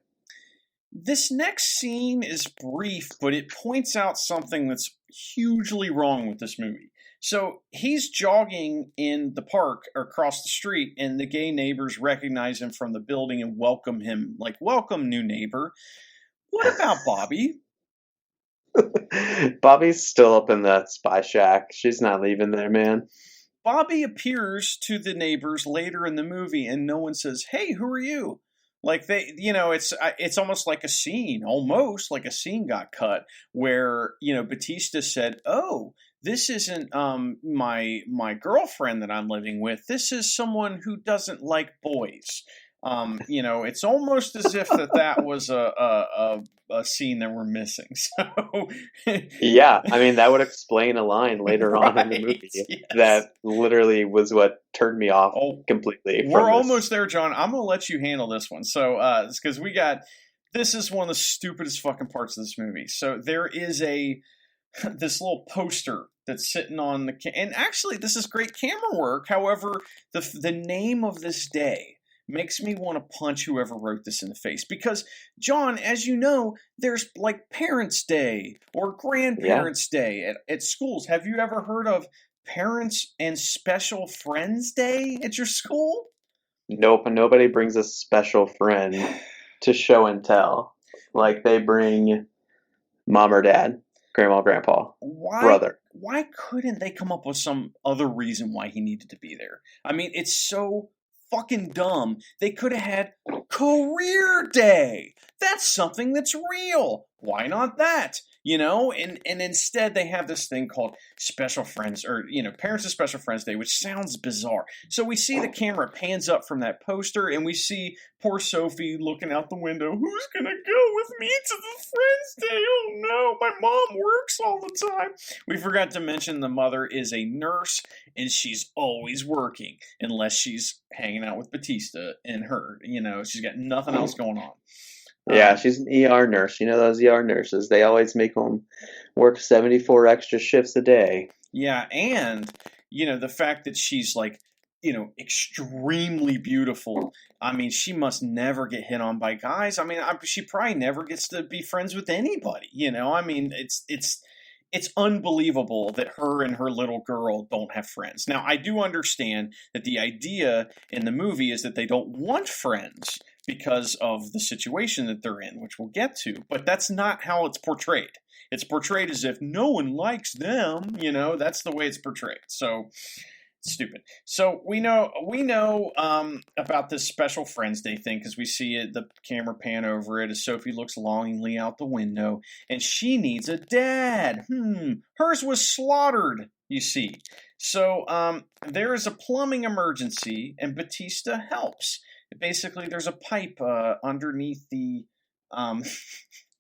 This next scene is brief, but it points out something that's hugely wrong with this movie. So he's jogging in the park or across the street, and the gay neighbors recognize him from the building and welcome him, like, welcome, new neighbor. What about Bobby? Bobby's still up in that spy shack. She's not leaving there, man. Bobby appears to the neighbors later in the movie, and no one says, hey, who are you? Like it's almost like a scene, almost like a scene got cut where Batista said, "Oh, this isn't my girlfriend that I'm living with. This is someone who doesn't like boys." It's almost as if that was a scene that we're missing. So yeah, I mean that would explain a line later right, on in the movie yes. that literally was what turned me off completely. We're almost there, John. I'm gonna let you handle this one. So, because this is one of the stupidest fucking parts of this movie. So there is this little poster that's sitting on and actually this is great camera work. However, the name of this day makes me want to punch whoever wrote this in the face. Because, John, as you know, there's like Parents' Day or Grandparents' Day at schools. Have you ever heard of Parents and Special Friends Day at your school? Nope, nobody brings a special friend to show and tell. Like they bring mom or dad, grandma, grandpa, brother. Why couldn't they come up with some other reason why he needed to be there? I mean, it's so fucking dumb. They could have had Career Day. That's something that's real. Why not that? And instead they have this thing called Special Friends, or Parents of Special Friends Day, which sounds bizarre. So we see the camera pans up from that poster, and we see poor Sophie looking out the window. Who's gonna go with me to the Friends Day? Oh no, my mom works all the time. We forgot to mention the mother is a nurse, and she's always working unless she's hanging out with Batista and her. She's got nothing else going on. Yeah, she's an ER nurse. You know those ER nurses. They always make them work 74 extra shifts a day. Yeah, and, the fact that she's like, extremely beautiful. I mean, she must never get hit on by guys. I mean, she probably never gets to be friends with anybody, I mean, it's unbelievable that her and her little girl don't have friends. Now, I do understand that the idea in the movie is that they don't want friends because of the situation that they're in, which we'll get to. But that's not how it's portrayed. It's portrayed as if no one likes them, that's the way it's portrayed. So Stupid. So we know about this special Friends Day thing because we see it. The camera pan over it as Sophie looks longingly out the window, and she needs a dad. Hers was slaughtered. You see. So there is a plumbing emergency, and Batista helps. Basically, there's a pipe underneath the.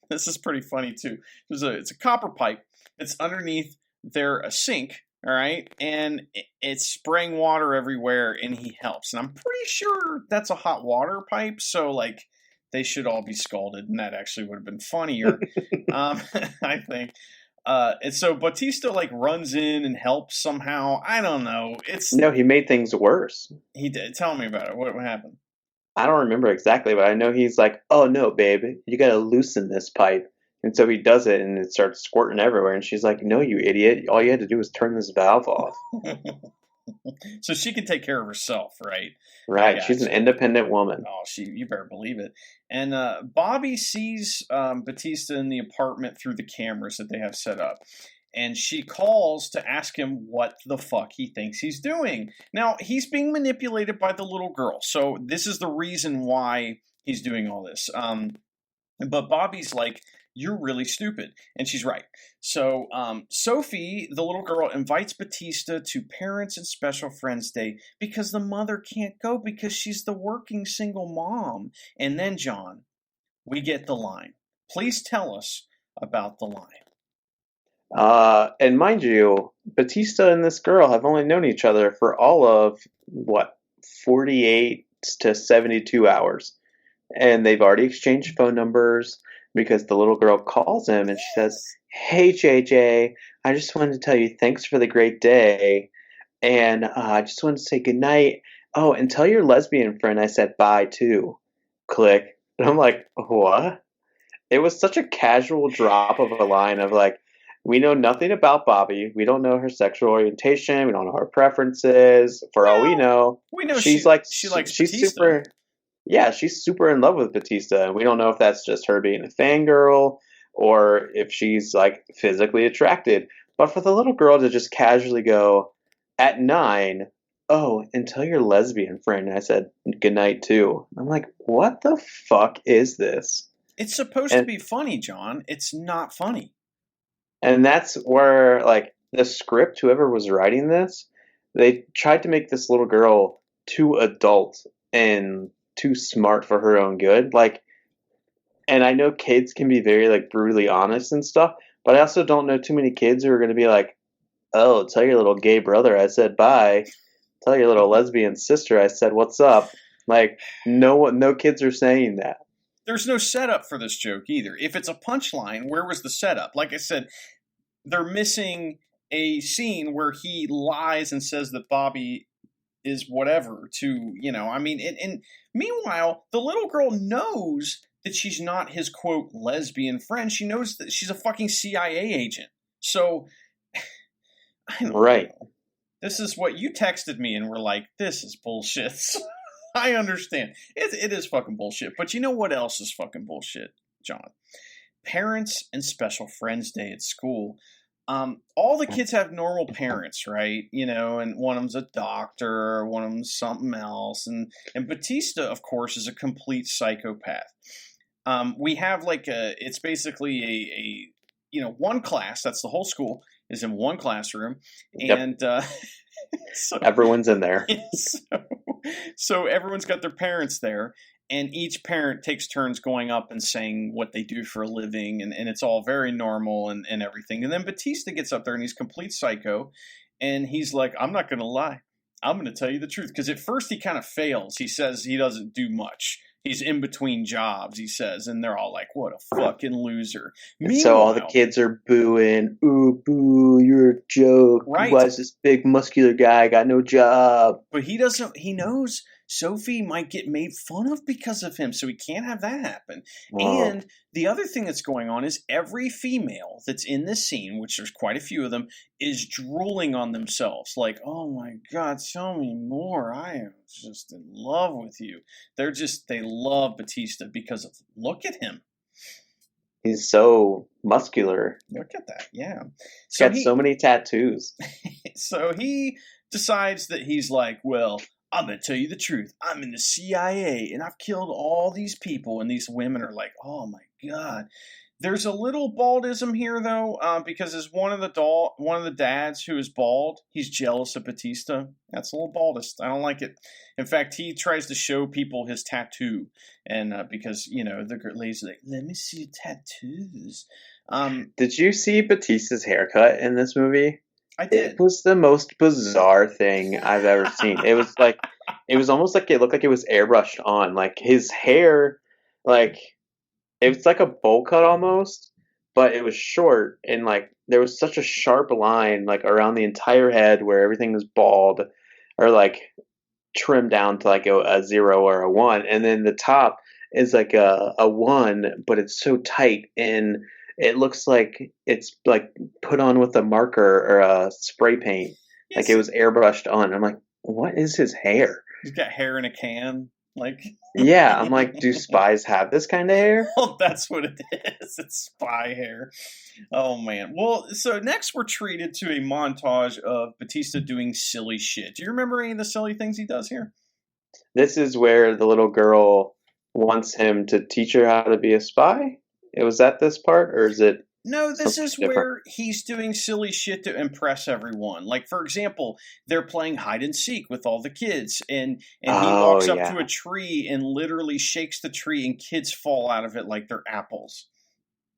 This is pretty funny too. It's a copper pipe. It's underneath their sink. All right, and it's spraying water everywhere, and he helps. And I'm pretty sure that's a hot water pipe, so like they should all be scalded, and that actually would have been funnier, I think. And so Batista like runs in and helps somehow. I don't know. No, he made things worse. He did. Tell me about it. What happened? I don't remember exactly, but I know he's like, "Oh no, babe, you gotta loosen this pipe." And so he does it, and it starts squirting everywhere. And she's like, "No, you idiot! All you had to do was turn this valve off." So she can take care of herself, right? Right. She's an independent woman. Oh, you better believe it. And Bobby sees Batista in the apartment through the cameras that they have set up. And she calls to ask him what the fuck he thinks he's doing. Now, he's being manipulated by the little girl. So this is the reason why he's doing all this. But Bobby's like, "You're really stupid." And she's right. So Sophie, the little girl, invites Batista to Parents and Special Friends Day because the mother can't go because she's the working single mom. And then, John, we get the line. Please tell us about the line. And mind you, Batista and this girl have only known each other for all of, 48 to 72 hours. And they've already exchanged phone numbers because the little girl calls him and she says, "Hey, JJ, I just wanted to tell you thanks for the great day. And I just wanted to say goodnight. Oh, and tell your lesbian friend I said bye too." Click. And I'm like, what? It was such a casual drop of a line of like, we know nothing about Bobby. We don't know her sexual orientation. We don't know her preferences. For all we know she likes Batista. super. Yeah, she's super in love with Batista. We don't know if that's just her being a fangirl or if she's like physically attracted. But for the little girl to just casually go at 9, "Oh, and tell your lesbian friend I said goodnight too." I'm like, what the fuck is this? It's supposed to be funny, John. It's not funny. And that's where, like, the script, whoever was writing this, they tried to make this little girl too adult and too smart for her own good. Like, and I know kids can be very, like, brutally honest and stuff, but I also don't know too many kids who are going to be like, "Oh, tell your little gay brother I said bye. Tell your little lesbian sister I said what's up." Like, no kids are saying that. There's no setup for this joke either. If it's a punchline, where was the setup? Like I said, they're missing a scene where he lies and says that Bobby is whatever to, and meanwhile, the little girl knows that she's not his, quote, lesbian friend. She knows that she's a fucking CIA agent. So, I don't know. This is what you texted me and were like, this is bullshit. I understand. It is fucking bullshit. But you know what else is fucking bullshit, John? Parents and Special Friends Day at school. All the kids have normal parents, right? And one of them's a doctor, one of them's something else. And Batista, of course, is a complete psychopath. We have it's basically one class, that's the whole school, is in one classroom. And so everyone's in there. So everyone's got their parents there. And each parent takes turns going up and saying what they do for a living, and it's all very normal and everything. And then Batista gets up there and he's complete psycho, and he's like, "I'm not going to lie. I'm going to tell you the truth." Because at first he kind of fails. He says he doesn't do much. He's in between jobs, he says, and they're all like, "What a fucking loser." So all the kids are booing. "Ooh, boo, you're a joke. Right. Why is this big muscular guy got no job?" But he knows Sophie might get made fun of because of him, so he can't have that happen. Whoa. And the other thing that's going on is every female that's in this scene, which there's quite a few of them, is drooling on themselves. Like, "Oh my God, tell me more. I am just in love with you." They love Batista because of, look at him. He's so muscular. Look at that, yeah. He's got so many tattoos. So he decides that he's like, well, I'm going to tell you the truth. I'm in the CIA and I've killed all these people. And these women are like, oh my God. There's a little baldism here, though, because as one of the dads who is bald, he's jealous of Batista. That's a little baldest. I don't like it. In fact, he tries to show people his tattoo, and because the lady's like, "Let me see your tattoos." Did you see Batista's haircut in this movie? I did. It was the most bizarre thing I've ever seen. It was almost like it looked like it was airbrushed on. Like his hair, like. It was like a bowl cut almost, but it was short and like there was such a sharp line like around the entire head where everything was bald or like trimmed down to like a 0 or a 1, and then the top is like a 1, but it's so tight and it looks like it's like put on with a marker or a spray paint. Yes. Like it was airbrushed on. I'm like, what is his hair? He's got hair in a can. Like, yeah, I'm like, do spies have this kind of hair? Well, that's what it is. It's spy hair. Oh, man. Well, so next we're treated to a montage of Batista doing silly shit. Do you remember any of the silly things he does here? This is where the little girl wants him to teach her how to be a spy? Was that this part, or is it... No, this is different? Where he's doing silly shit to impress everyone. Like, for example, they're playing hide and seek with all the kids, and he walks up to a tree and literally shakes the tree, and kids fall out of it like they're apples.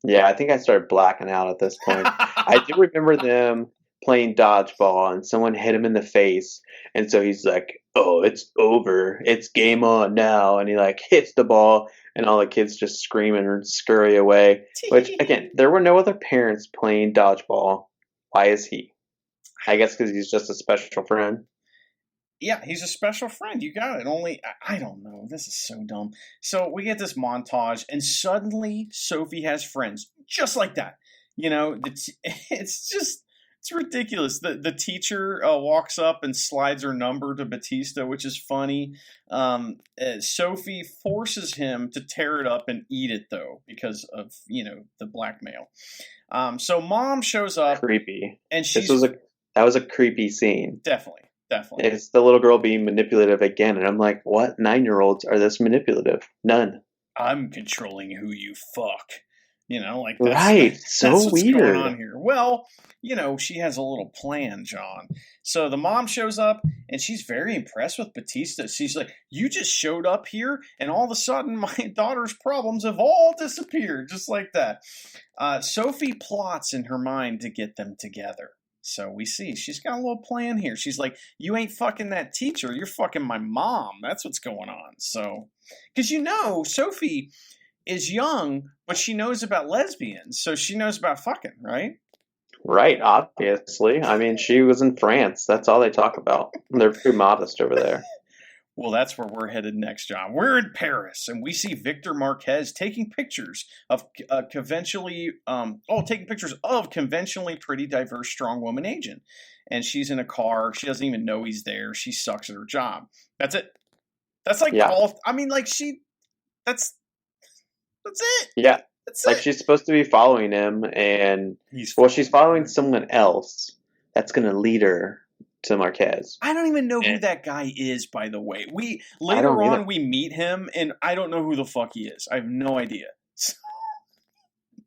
Yeah, I think I started blacking out at this point. I do remember them playing dodgeball, and someone hit him in the face, and so he's like, "Oh, it's over. It's game on now," and he like hits the ball. And all the kids just scream and scurry away. Which, again, there were no other parents playing dodgeball. Why is he? I guess because he's just a special friend. Yeah, he's a special friend. You got it. Only, I don't know. This is so dumb. So we get this montage, and suddenly Sophie has friends. Just like that. It's ridiculous. The teacher walks up and slides her number to Batista, which is funny. Sophie forces him to tear it up and eat it, though, because of, the blackmail. So mom shows up. Creepy. And that was a creepy scene. Definitely. It's the little girl being manipulative again. And I'm like, what 9-year-olds are this manipulative? None. I'm controlling who you fuck. Like that's, right. So that's what's weird. Going on here. Well, she has a little plan, John. So the mom shows up and she's very impressed with Batista. She's like, "You just showed up here, and all of a sudden my daughter's problems have all disappeared," just like that. Sophie plots in her mind to get them together. So we see she's got a little plan here. She's like, "You ain't fucking that teacher. You're fucking my mom." That's what's going on. So, because Sophie is young, but she knows about lesbians, so she knows about fucking, right? Right, obviously. I mean, she was in France. That's all they talk about. They're pretty modest over there. Well, that's where we're headed next, John. We're in Paris, and we see Victor Marquez taking pictures of conventionally pretty, diverse, strong woman agent. And she's in a car. She doesn't even know he's there. She sucks at her job. That's it. That's like That's it. Yeah. That's she's supposed to be following him, and she's following someone else that's going to lead her to Marquez. I don't even know who that guy is, by the way. Later on we meet him, and I don't know who the fuck he is. I have no idea.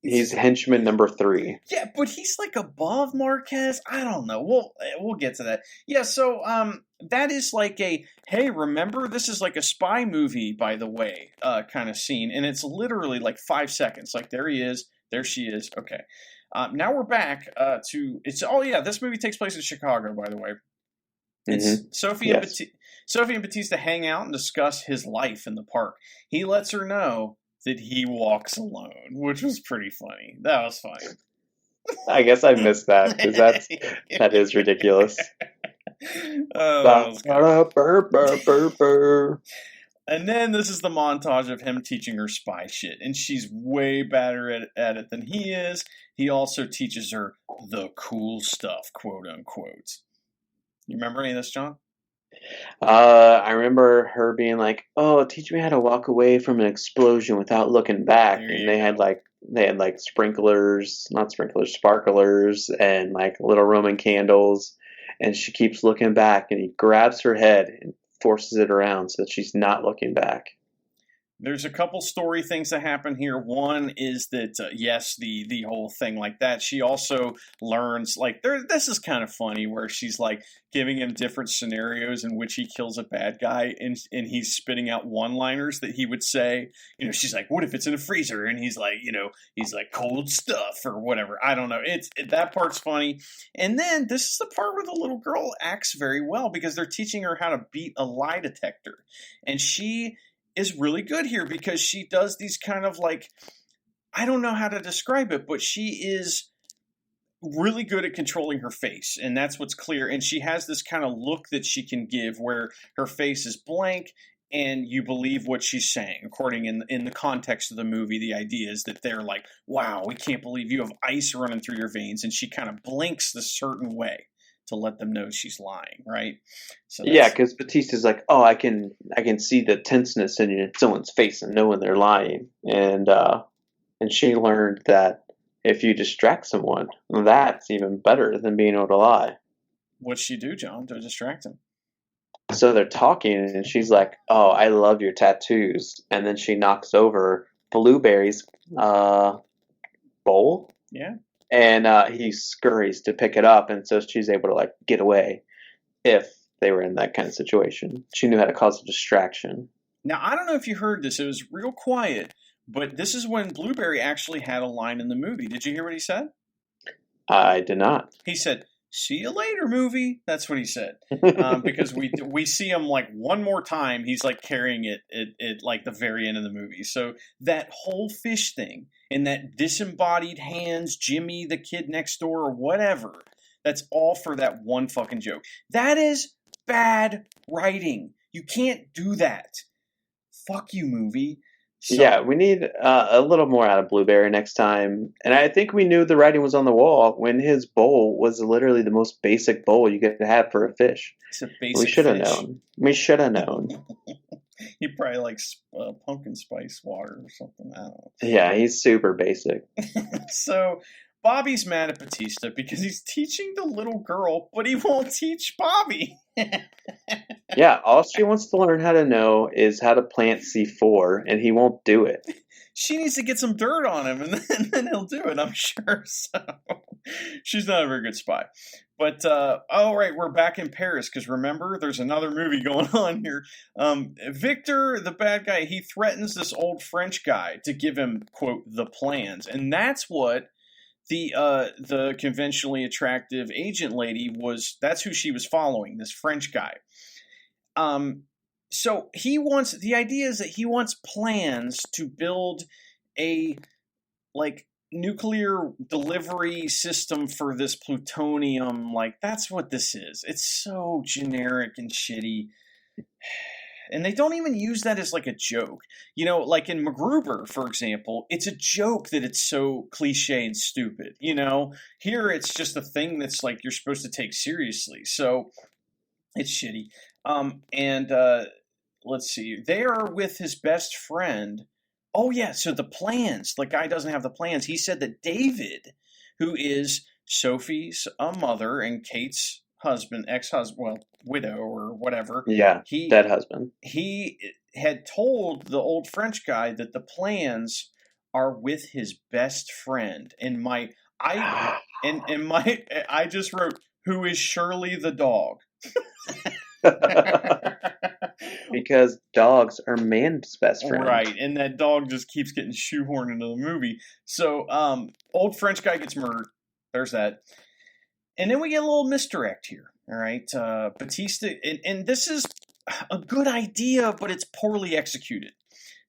He's henchman number 3. Yeah, but he's like above Marquez. I don't know. We'll get to that. Yeah, so that is like a, hey, remember, this is like a spy movie, by the way, kind of scene. And it's literally like 5 seconds. Like, there he is. There she is. Okay. Now we're back to, this movie takes place in Chicago, by the way. It's Sophie and Batista hang out and discuss his life in the park. He lets her know that he walks alone, which was pretty funny. That was funny. I guess I missed that, because that is ridiculous. And then this is the montage of him teaching her spy shit, and she's way better at it than he is. He also teaches her the cool stuff, quote unquote. You remember any of this, John? I remember her being like, "Oh, teach me how to walk away from an explosion without looking back." And they had sparklers, and like little Roman candles. and she keeps looking back, and he grabs her head and forces it around so that she's not looking back. There's a couple story things that happen here. One is that yes, the whole thing like that. She also learns like this is kind of funny where she's like giving him different scenarios in which he kills a bad guy, and he's spitting out one-liners that he would say. You know, she's like, "What if it's in a freezer?" And he's like, "Cold stuff" or whatever. I don't know. That part's funny. And then this is the part where the little girl acts very well because they're teaching her how to beat a lie detector, and she is really good here because she does these kind of like, I don't know how to describe it, but she is really good at controlling her face, and that's what's clear. And she has this kind of look that she can give where her face is blank and you believe what she's saying. According in the context of the movie, the idea is that they're like, wow, we can't believe you have ice running through your veins, and she kind of blinks this certain way to let them know she's lying, right? So yeah, because Batista's like, oh, I can see the tenseness in someone's face and know when they're lying, and she learned that if you distract someone, that's even better than being able to lie. What'd she do, John, to distract him? So they're talking, and she's like, oh, I love your tattoos, and then she knocks over Blueberry's bowl. Yeah. And he scurries to pick it up, and so she's able to like get away if they were in that kind of situation. She knew how to cause a distraction. Now, I don't know if you heard this. It was real quiet, but this is when Blueberry actually had a line in the movie. Did you hear what he said? I did not. He said, "See you later, movie." That's what he said. Because we see him like one more time. He's like carrying it at like the very end of the movie. So that whole fish thing and that disembodied hands, Jimmy, the kid next door, or whatever, that's all for that one fucking joke. That is bad writing. You can't do that. Fuck you, movie. So, yeah, we need a little more out of Blueberry next time. And I think we knew the writing was on the wall when his bowl was literally the most basic bowl you could have for a fish. It's a basic We should have fish. known. We should have known. He probably likes pumpkin spice water or something. I don't know. Yeah, he's super basic. So Bobby's mad at Batista because he's teaching the little girl, but he won't teach Bobby. Yeah, all she wants to learn how to know is how to plant C4, and he won't do it. She needs to get some dirt on him, and then he'll do it, I'm sure. So she's not a very good spy. But, all right, we're back in Paris, because remember, there's another movie going on here. Victor, the bad guy, he threatens this old French guy to give him, quote, the plans. And that's what the conventionally attractive agent lady that's who she was following, this French guy. So the idea is that he wants plans to build a, like, nuclear delivery system for this plutonium. Like, that's what this is. It's so generic and shitty. And they don't even use that as like a joke. You know, like in MacGruber, for example, it's a joke that it's so cliche and stupid. You know, here it's just a thing that's like you're supposed to take seriously. So it's shitty. Let's see. They are with his best friend. Oh, yeah. So the plans. The guy doesn't have the plans. He said that David, who is Sophie's mother and Kate's husband, ex-husband, well, widow or whatever. Yeah, dead husband. He had told the old French guy that the plans are with his best friend. And I just wrote, who is Shirley the dog. Because dogs are man's best friend. Right, and that dog just keeps getting shoehorned into the movie. So, old French guy gets murdered. There's that. And then we get a little misdirect here, all right? Batista, and this is a good idea, but it's poorly executed.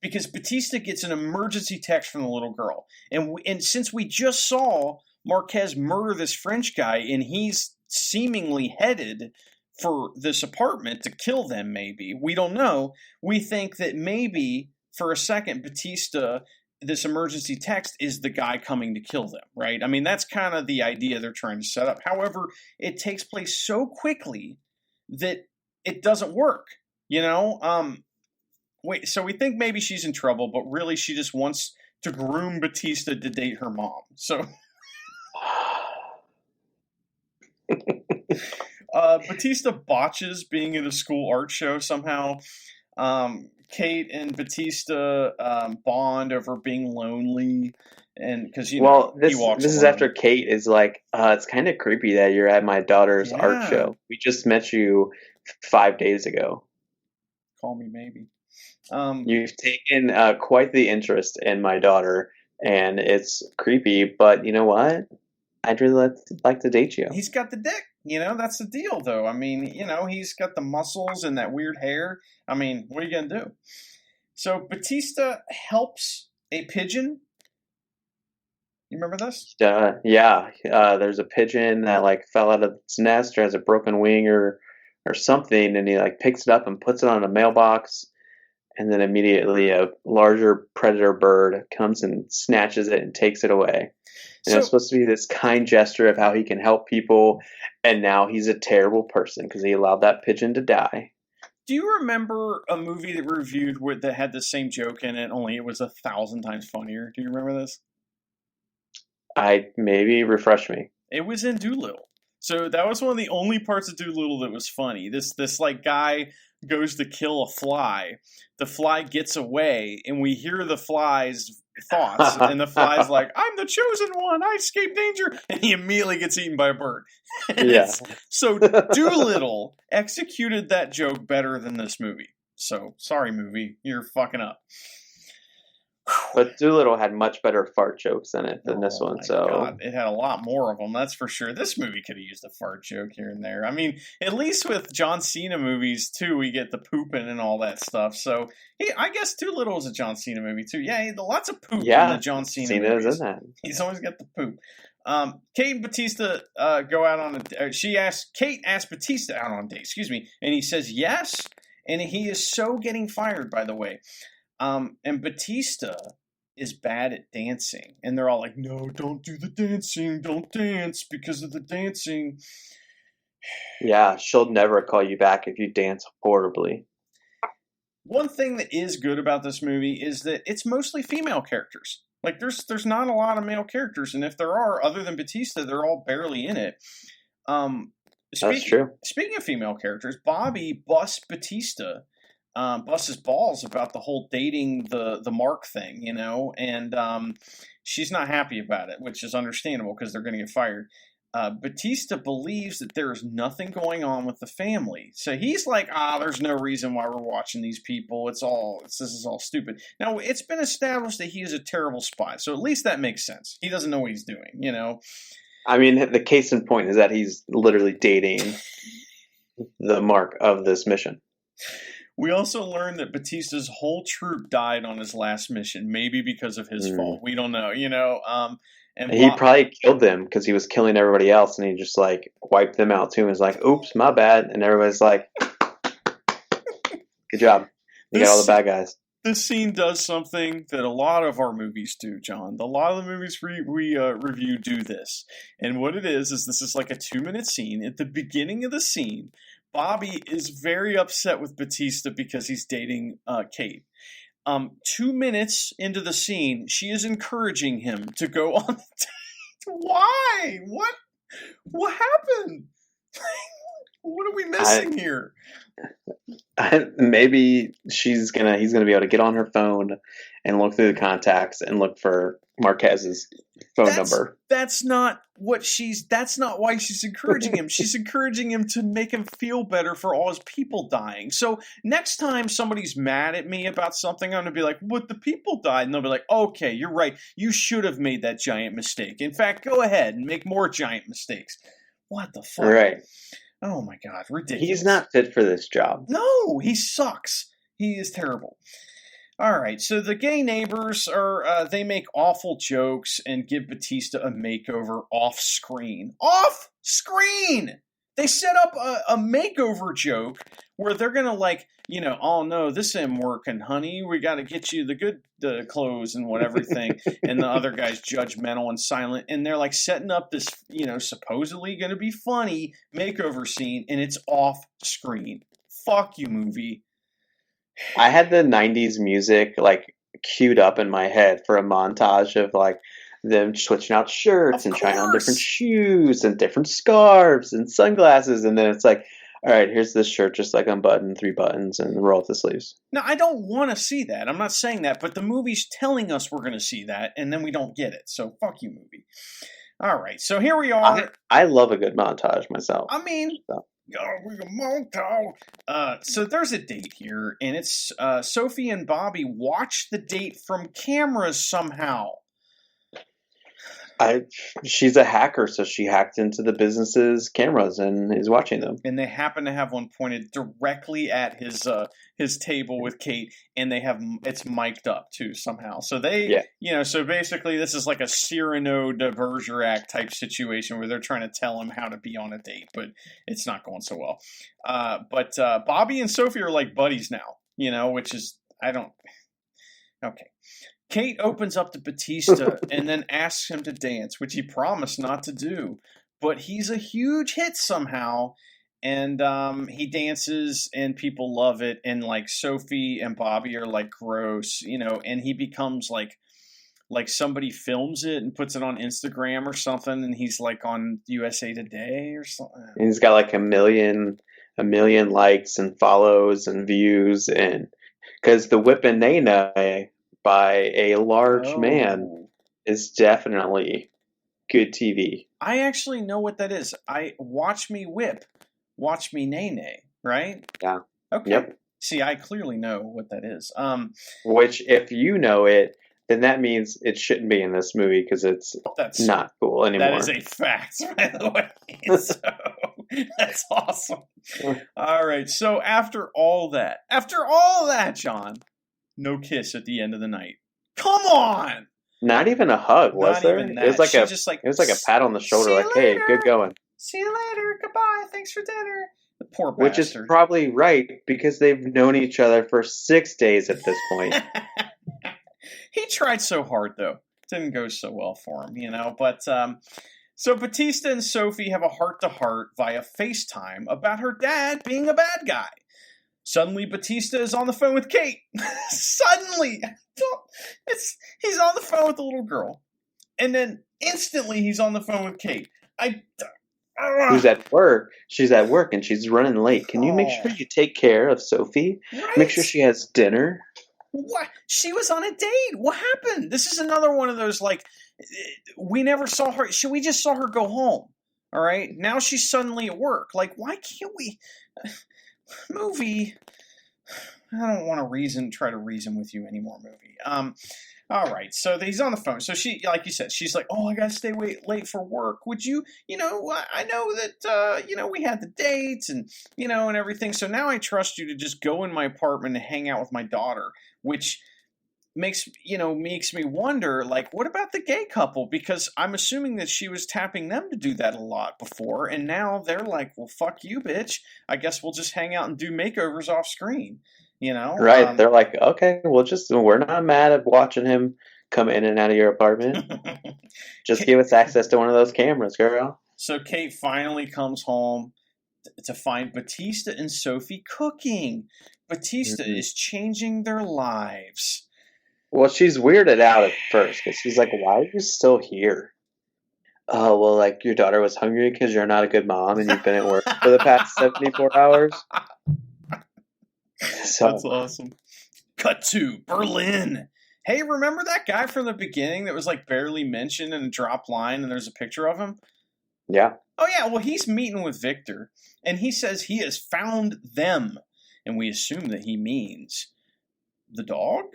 Because Batista gets an emergency text from the little girl. And since we just saw Marquez murder this French guy, and he's seemingly headed for this apartment to kill them, maybe. We don't know. We think that maybe, for a second, Batista, this emergency text, is the guy coming to kill them, right? I mean, that's kind of the idea they're trying to set up. However, it takes place so quickly that it doesn't work, you know? So we think maybe she's in trouble, but really she just wants to groom Batista to date her mom. So... Batista botches being at a school art show somehow. Kate and Batista bond over being lonely, and because he walks this is alone. after Kate is like, it's kind of creepy that you're at my daughter's art show. We just met you 5 days ago. Call me maybe. You've taken quite the interest in my daughter, and it's creepy. But you know what? I'd really like to date you. He's got the dick. That's the deal, though. I mean, he's got the muscles and that weird hair. I mean, what are you going to do? So Batista helps a pigeon. You remember this? Yeah. There's a pigeon that like fell out of its nest or has a broken wing or something, and he like picks it up and puts it on a mailbox, and then immediately a larger predator bird comes and snatches it and takes it away. And it's supposed to be this kind gesture of how he can help people, and now he's a terrible person because he allowed that pigeon to die. Do you remember a movie that we reviewed that had the same joke in it, only it was 1,000 times funnier? Do you remember this? Maybe refresh me. It was in Dolittle. So that was one of the only parts of Dolittle that was funny. This like guy goes to kill a fly. The fly gets away, and we hear the fly's thoughts, and the fly's like, "I'm the chosen one. I escaped danger," and he immediately gets eaten by a bird. So Dolittle executed that joke better than this movie. So sorry, movie, you're fucking up. But Dolittle had much better fart jokes in it than this one. So God, it had a lot more of them, that's for sure. This movie could have used a fart joke here and there. I mean, at least with John Cena movies too, we get the pooping and all that stuff. So I guess Dolittle is a John Cena movie too. Yeah, lots of poop in the John Cena movies. Cena's in that. He's always got the poop. Kate and Batista go out on a. Kate asks Batista out on a date. Excuse me, and he says yes, and he is so getting fired. By the way. And Batista is bad at dancing. And they're all like, "No, don't do the dancing. Don't dance because of the dancing." Yeah, she'll never call you back if you dance horribly. One thing that is good about this movie is that it's mostly female characters. Like, there's not a lot of male characters. And if there are, other than Batista, they're all barely in it. That's true. Speaking of female characters, Bobby busts Batista. Busts his balls about the whole dating the Mark thing, and she's not happy about it, which is understandable because they're going to get fired. Batista believes that there is nothing going on with the family, so he's like, there's no reason why we're watching these people. This is all stupid. Now, it's been established that he is a terrible spy, so at least that makes sense. He doesn't know what he's doing, I mean, the case in point is that he's literally dating the Mark of this mission. We also learned that Batista's whole troop died on his last mission, maybe because of his fault. We don't know, And he probably killed them because he was killing everybody else, and he just like wiped them out too. And was like, "Oops, my bad," and everybody's like, "Good job, you got all the bad guys." This scene does something that a lot of our movies do, John. A lot of the movies we review do this, and what it is this is like a 2-minute scene. At the beginning of the scene, Bobby is very upset with Batista because he's dating Kate. 2 minutes into the scene, she is encouraging him to go on the date. Why? What happened? What are we missing here? Maybe he's gonna be able to get on her phone and look through the contacts and look for Marquez's phone number. That's not why she's encouraging him. She's encouraging him to make him feel better for all his people dying. So next time somebody's mad at me about something, I'm going to be like, "What, the people died?" And they'll be like, "Okay, you're right. You should have made that giant mistake. In fact, go ahead and make more giant mistakes." What the fuck? Right. Oh my God, ridiculous. He's not fit for this job. No, he sucks. He is terrible. All right, so the gay neighbors they make awful jokes and give Batista a makeover off screen. Off screen! They set up a makeover joke where they're going to "Oh no, this isn't working, honey. We got to get you the good clothes and whatever thing." And the other guy's judgmental and silent. And they're like setting up this, supposedly going to be funny makeover scene, and it's off screen. Fuck you, movie. I had the 90s music like queued up in my head for a montage of like them switching out shirts Of and trying on different course. shoes and different scarves and sunglasses, and then it's like, all right, here's this shirt, just like unbuttoned, 3 buttons, and roll up the sleeves. Now, I don't want to see that. I'm not saying that, but the movie's telling us we're going to see that, and then we don't get it. So, fuck you, movie. All right, so here we are. I love a good montage myself. I mean, So. So there's a date here, and it's Sophie and Bobby watch the date from cameras somehow. She's a hacker, so she hacked into the business's cameras and is watching them. And they happen to have one pointed directly at his table with Kate, and it's mic'd up too somehow. So so basically this is like a Cyrano de Bergerac type situation where they're trying to tell him how to be on a date, but it's not going so well. But Bobby and Sophie are like buddies now, which is okay. Kate opens up to Batista and then asks him to dance, which he promised not to do. But he's a huge hit somehow, and he dances, and people love it. And like Sophie and Bobby are like gross, and he becomes like somebody films it and puts it on Instagram or something, and he's like on USA Today or something. And he's got like a million likes and follows and views, and because the Whippin' Nay Nay by a large man is definitely good TV. I actually know what that is. Watch me whip, watch me nay nay, right? Yeah. Okay. Yep. See, I clearly know what that is. Which, if you know it, then that means it shouldn't be in this movie because it's not cool anymore. That is a fact, by the way. So that's awesome. All right. So after all that, John, no kiss at the end of the night. Come on! Not even a hug, was there? Even that. It was like it was like a pat on the shoulder, like, "Hey, good going. See you later. Goodbye. Thanks for dinner." The poor bastard. Which is probably right because they've known each other for 6 days at this point. He tried so hard, though. Didn't go so well for him, But so Batista and Sophie have a heart-to-heart via FaceTime about her dad being a bad guy. Suddenly, Batista is on the phone with Kate. Suddenly! He's on the phone with the little girl. And then instantly he's on the phone with Kate. Who's at work? She's at work and she's running late. Can you make sure you take care of Sophie? Right? Make sure she has dinner? What? She was on a date. What happened? This is another one of those, we never saw her. We just saw her go home. All right? Now she's suddenly at work. Why can't we... Movie, I don't want to try to reason with you anymore, movie. All right, so he's on the phone. So she, like you said, she's like, "Oh, I gotta stay late for work. Would you, I know that, we had the dates and, and everything. So now I trust you to just go in my apartment and hang out with my daughter," which makes me wonder, what about the gay couple? Because I'm assuming that she was tapping them to do that a lot before, and now they're like, well, fuck you, bitch. I guess we'll just hang out and do makeovers off screen, Right. They're like, okay, we're not mad at watching him come in and out of your apartment. Just give us access to one of those cameras, girl. So Kate finally comes home to find Batista and Sophie cooking. Batista is changing their lives. Well, she's weirded out at first because she's like, "Why are you still here?" "Oh, well, your daughter was hungry because you're not a good mom and you've been at work for the past 74 hours." So, that's awesome. Cut to Berlin. Hey, remember that guy from the beginning that was barely mentioned in a drop line and there's a picture of him? Yeah. Oh, yeah. Well, he's meeting with Victor and he says he has found them. And we assume that he means the dog?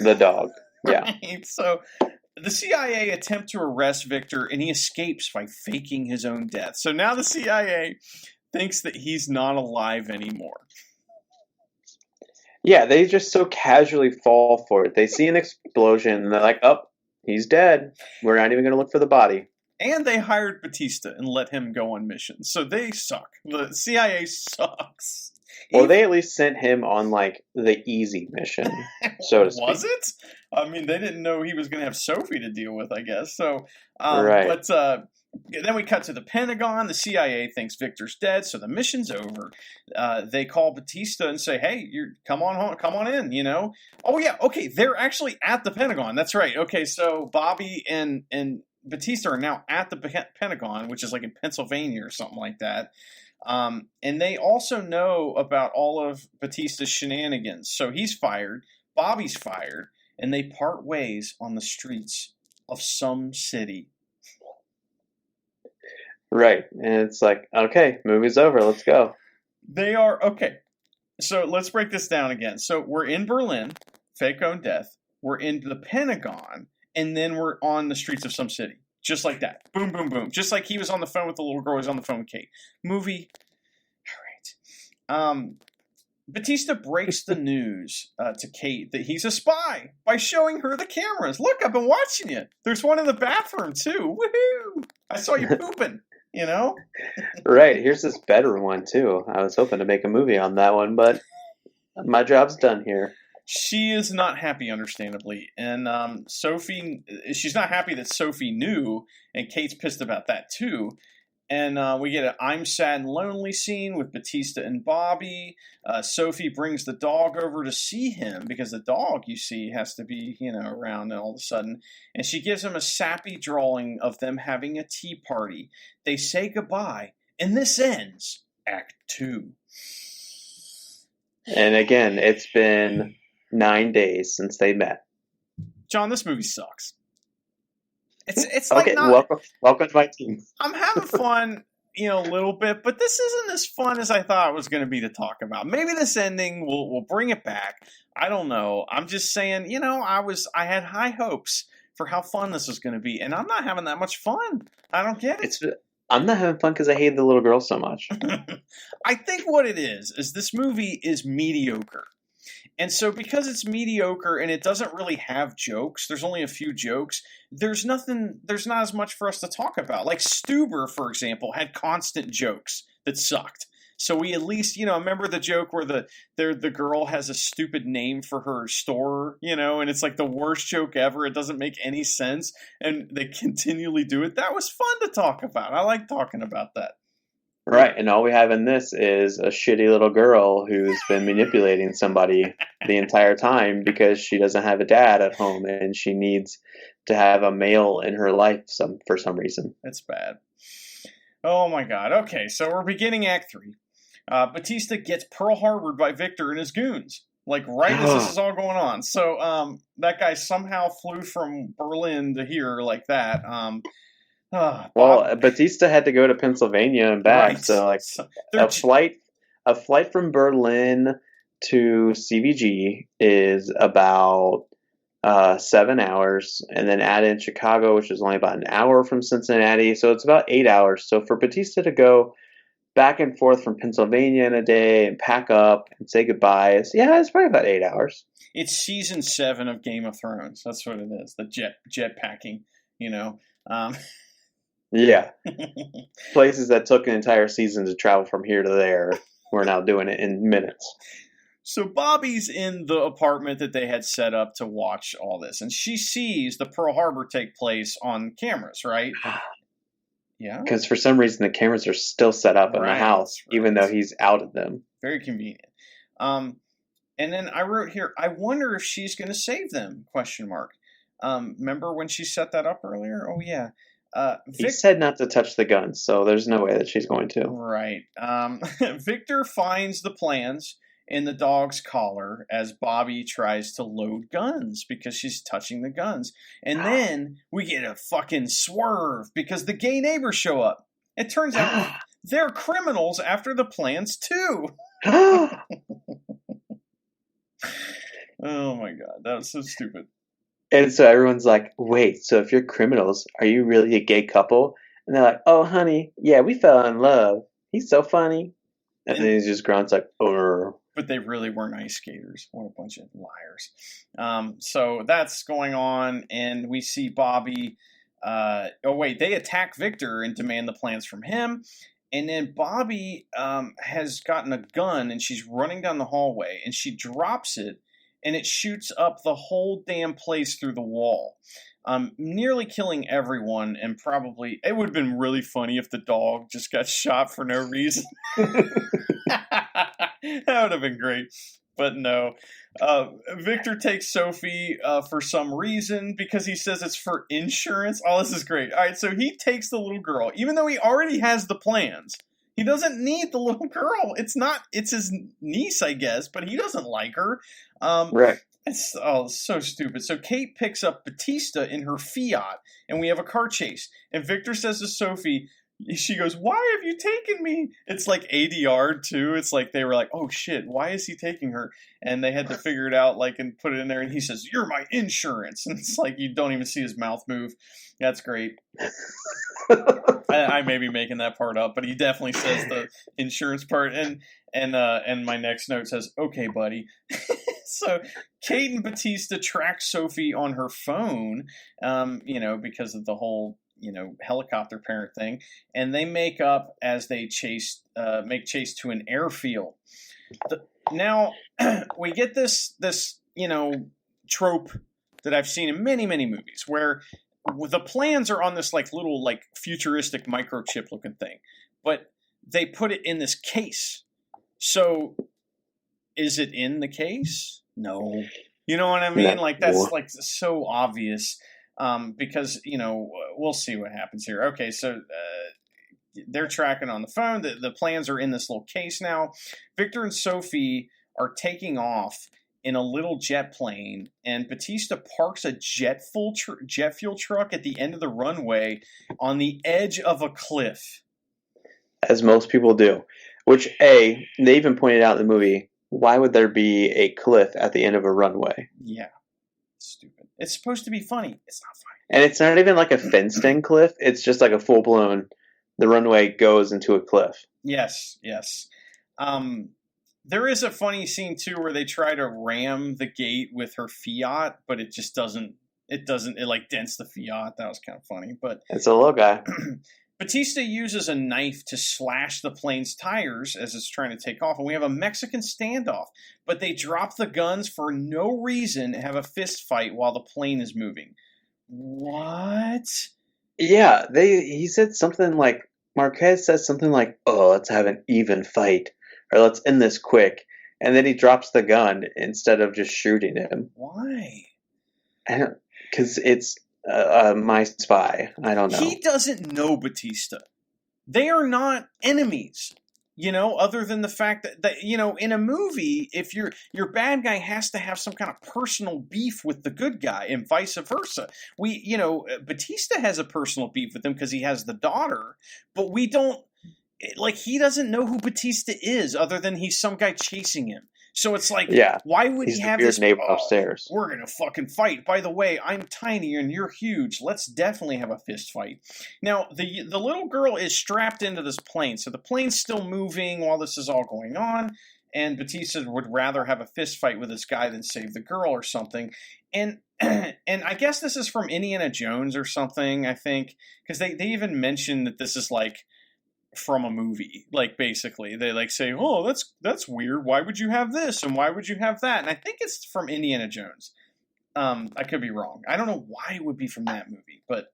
The dog, yeah. Right? So the CIA attempt to arrest Victor, and he escapes by faking his own death. So now the CIA thinks that he's not alive anymore. Yeah, they just so casually fall for it. They see an explosion, and they're like, "Oh, he's dead. We're not even going to look for the body." And they hired Batista and let him go on missions. So they suck. The CIA sucks. Well, they at least sent him on, the easy mission, so to speak. Was it? I mean, they didn't know he was going to have Sophie to deal with, I guess. So, right. But Then we cut to the Pentagon. The CIA thinks Victor's dead, so the mission's over. They call Batista and say, "Hey, come on home, come on in." You know. Oh yeah, okay. They're actually at the Pentagon. That's right. Okay, so Bobby and Batista are now at the Pentagon, which is like in Pennsylvania or something like that. And they also know about all of Batista's shenanigans. So he's fired. Bobby's fired, and they part ways on the streets of some city. Right. And it's like, okay, movie's over. Let's go. They are, okay. So let's break this down again. So we're in Berlin, fake own death. We're in the Pentagon, and then we're on the streets of some city. Just like that. Boom, boom, boom. Just like he was on the phone with the little girl, he's on the phone with Kate. Movie. All right. Batista breaks the news to Kate that he's a spy by showing her the cameras. Look, I've been watching you. There's one in the bathroom, too. Woohoo! I saw you pooping. You know? Right. Here's this bedroom one, too. I was hoping to make a movie on that one, but my job's done here. She is not happy, understandably. And Sophie, she's not happy that Sophie knew, and Kate's pissed about that, too. And we get an I'm sad and lonely scene with Batista and Bobby. Sophie brings the dog over to see him because the dog, you see, has to be, around all of a sudden. And she gives him a sappy drawing of them having a tea party. They say goodbye, and this ends Act 2. And again, it's been 9 days since they met. John, this movie sucks. It's okay, like welcome to my team. I'm having fun, a little bit, but this isn't as fun as I thought it was going to be to talk about. Maybe this ending will bring it back. I don't know. I'm just saying, I had high hopes for how fun this was going to be, and I'm not having that much fun. I don't get it. I'm not having fun because I hate the little girl so much. I think what it is this movie is mediocre. And so because it's mediocre and it doesn't really have jokes, there's only a few jokes, there's not as much for us to talk about. Like Stuber, for example, had constant jokes that sucked. So we at least, remember the joke where the girl has a stupid name for her store, and it's like the worst joke ever. It doesn't make any sense. And they continually do it. That was fun to talk about. I like talking about that. Right, and all we have in this is a shitty little girl who's been manipulating somebody the entire time because she doesn't have a dad at home and she needs to have a male in her life for some reason. It's bad. Oh my god. Okay, so we're beginning Act 3. Batista gets Pearl Harbored by Victor and his goons. Like right as this is all going on. So that guy somehow flew from Berlin to here like that. Well, Batista had to go to Pennsylvania and back, right. So like a flight from Berlin to CVG is about 7 hours, and then add in Chicago, which is only about an hour from Cincinnati, so it's about 8 hours. So for Batista to go back and forth from Pennsylvania in a day and pack up and say goodbye, it's probably about 8 hours. It's season 7 of Game of Thrones. That's what it is. The jet packing, Yeah. Places that took an entire season to travel from here to there, we're now doing it in minutes. So Bobby's in the apartment that they had set up to watch all this, and she sees the Pearl Harbor take place on cameras, right? Yeah. Because for some reason the cameras are still set up in the house, right. Even though he's out of them. Very convenient. And then I wrote here, I wonder if she's going to save them, ? Remember when she set that up earlier? Oh, yeah. He said not to touch the guns, so there's no way that she's going to. Right. Victor finds the plans in the dog's collar as Bobby tries to load guns because she's touching the guns. And then we get a fucking swerve because the gay neighbors show up. It turns out they're criminals after the plans too. Oh my god, that was so stupid. And so everyone's like, wait, so if you're criminals, are you really a gay couple? And they're like, oh, honey, yeah, we fell in love. He's so funny. And then he just grunts like, oh. But they really weren't ice skaters. What a bunch of liars. So that's going on, and we see Bobby. They attack Victor and demand the plans from him. And then Bobby has gotten a gun, and she's running down the hallway, and she drops it. and it shoots up the whole damn place through the wall. Nearly killing everyone, and probably it would have been really funny if the dog just got shot for no reason. That would have been great, but no. Victor takes Sophie for some reason because he says it's for insurance. Oh, this is great. All right, so he takes the little girl, even though he already has the plans. He doesn't need the little girl. It's his niece, I guess, but he doesn't like her. Right. It's so stupid. So Kate picks up Batista in her Fiat, and we have a car chase. And Victor says to Sophie, she goes, "Why have you taken me?" It's like ADR too. It's like they were like, "Oh shit, why is he taking her?" And they had to figure it out, like, and put it in there. And he says, "You're my insurance." And it's like you don't even see his mouth move. That's great. I may be making that part up, but he definitely says the insurance part. And my next note says, "Okay, buddy." So Kate and Batista track Sophie on her phone, because of the whole, helicopter parent thing, and they make up as they make chase to an airfield. Now we get this trope that I've seen in many, many movies where the plans are on this little futuristic microchip looking thing, but they put it in this case. So is it in the case? No. You know what I mean? No. That's so obvious. Because, we'll see what happens here. Okay, so they're tracking on the phone. The plans are in this little case now. Victor and Sophie are taking off in a little jet plane, and Batista parks a jet fuel truck at the end of the runway on the edge of a cliff. As most people do. Which, they even pointed out in the movie, why would there be a cliff at the end of a runway? Yeah. Stupid. It's supposed to be funny. It's not funny. And it's not even like a fenced-in cliff. It's just like a full-blown, the runway goes into a cliff. Yes. There is a funny scene, too, where they try to ram the gate with her Fiat, but it just doesn't, it dents the Fiat. That was kind of funny. But it's a little guy. Batista uses a knife to slash the plane's tires as it's trying to take off, and we have a Mexican standoff. But they drop the guns for no reason and have a fist fight while the plane is moving. What? Yeah, he said something like, Marquez says something like, "Oh, let's have an even fight," or "Let's end this quick," and then he drops the gun instead of just shooting him. Why? Because it's my spy. I don't know. He doesn't know Batista. They are not enemies, other than the fact that in a movie, if your bad guy has to have some kind of personal beef with the good guy and vice versa. Batista has a personal beef with him because he has the daughter, but we don't, he doesn't know who Batista is other than he's some guy chasing him. So it's like, why would he have this neighbor upstairs? We're going to fucking fight. By the way, I'm tiny and you're huge. Let's definitely have a fist fight. Now, the little girl is strapped into this plane. So the plane's still moving while this is all going on. And Batista would rather have a fist fight with this guy than save the girl or something. And I guess this is from Indiana Jones or something, I think. Because they even mention that this is from a movie, basically they say, "Oh, that's weird, why would you have this and why would you have that?" And I think it's from Indiana Jones. I could be wrong. I don't know why it would be from that movie, but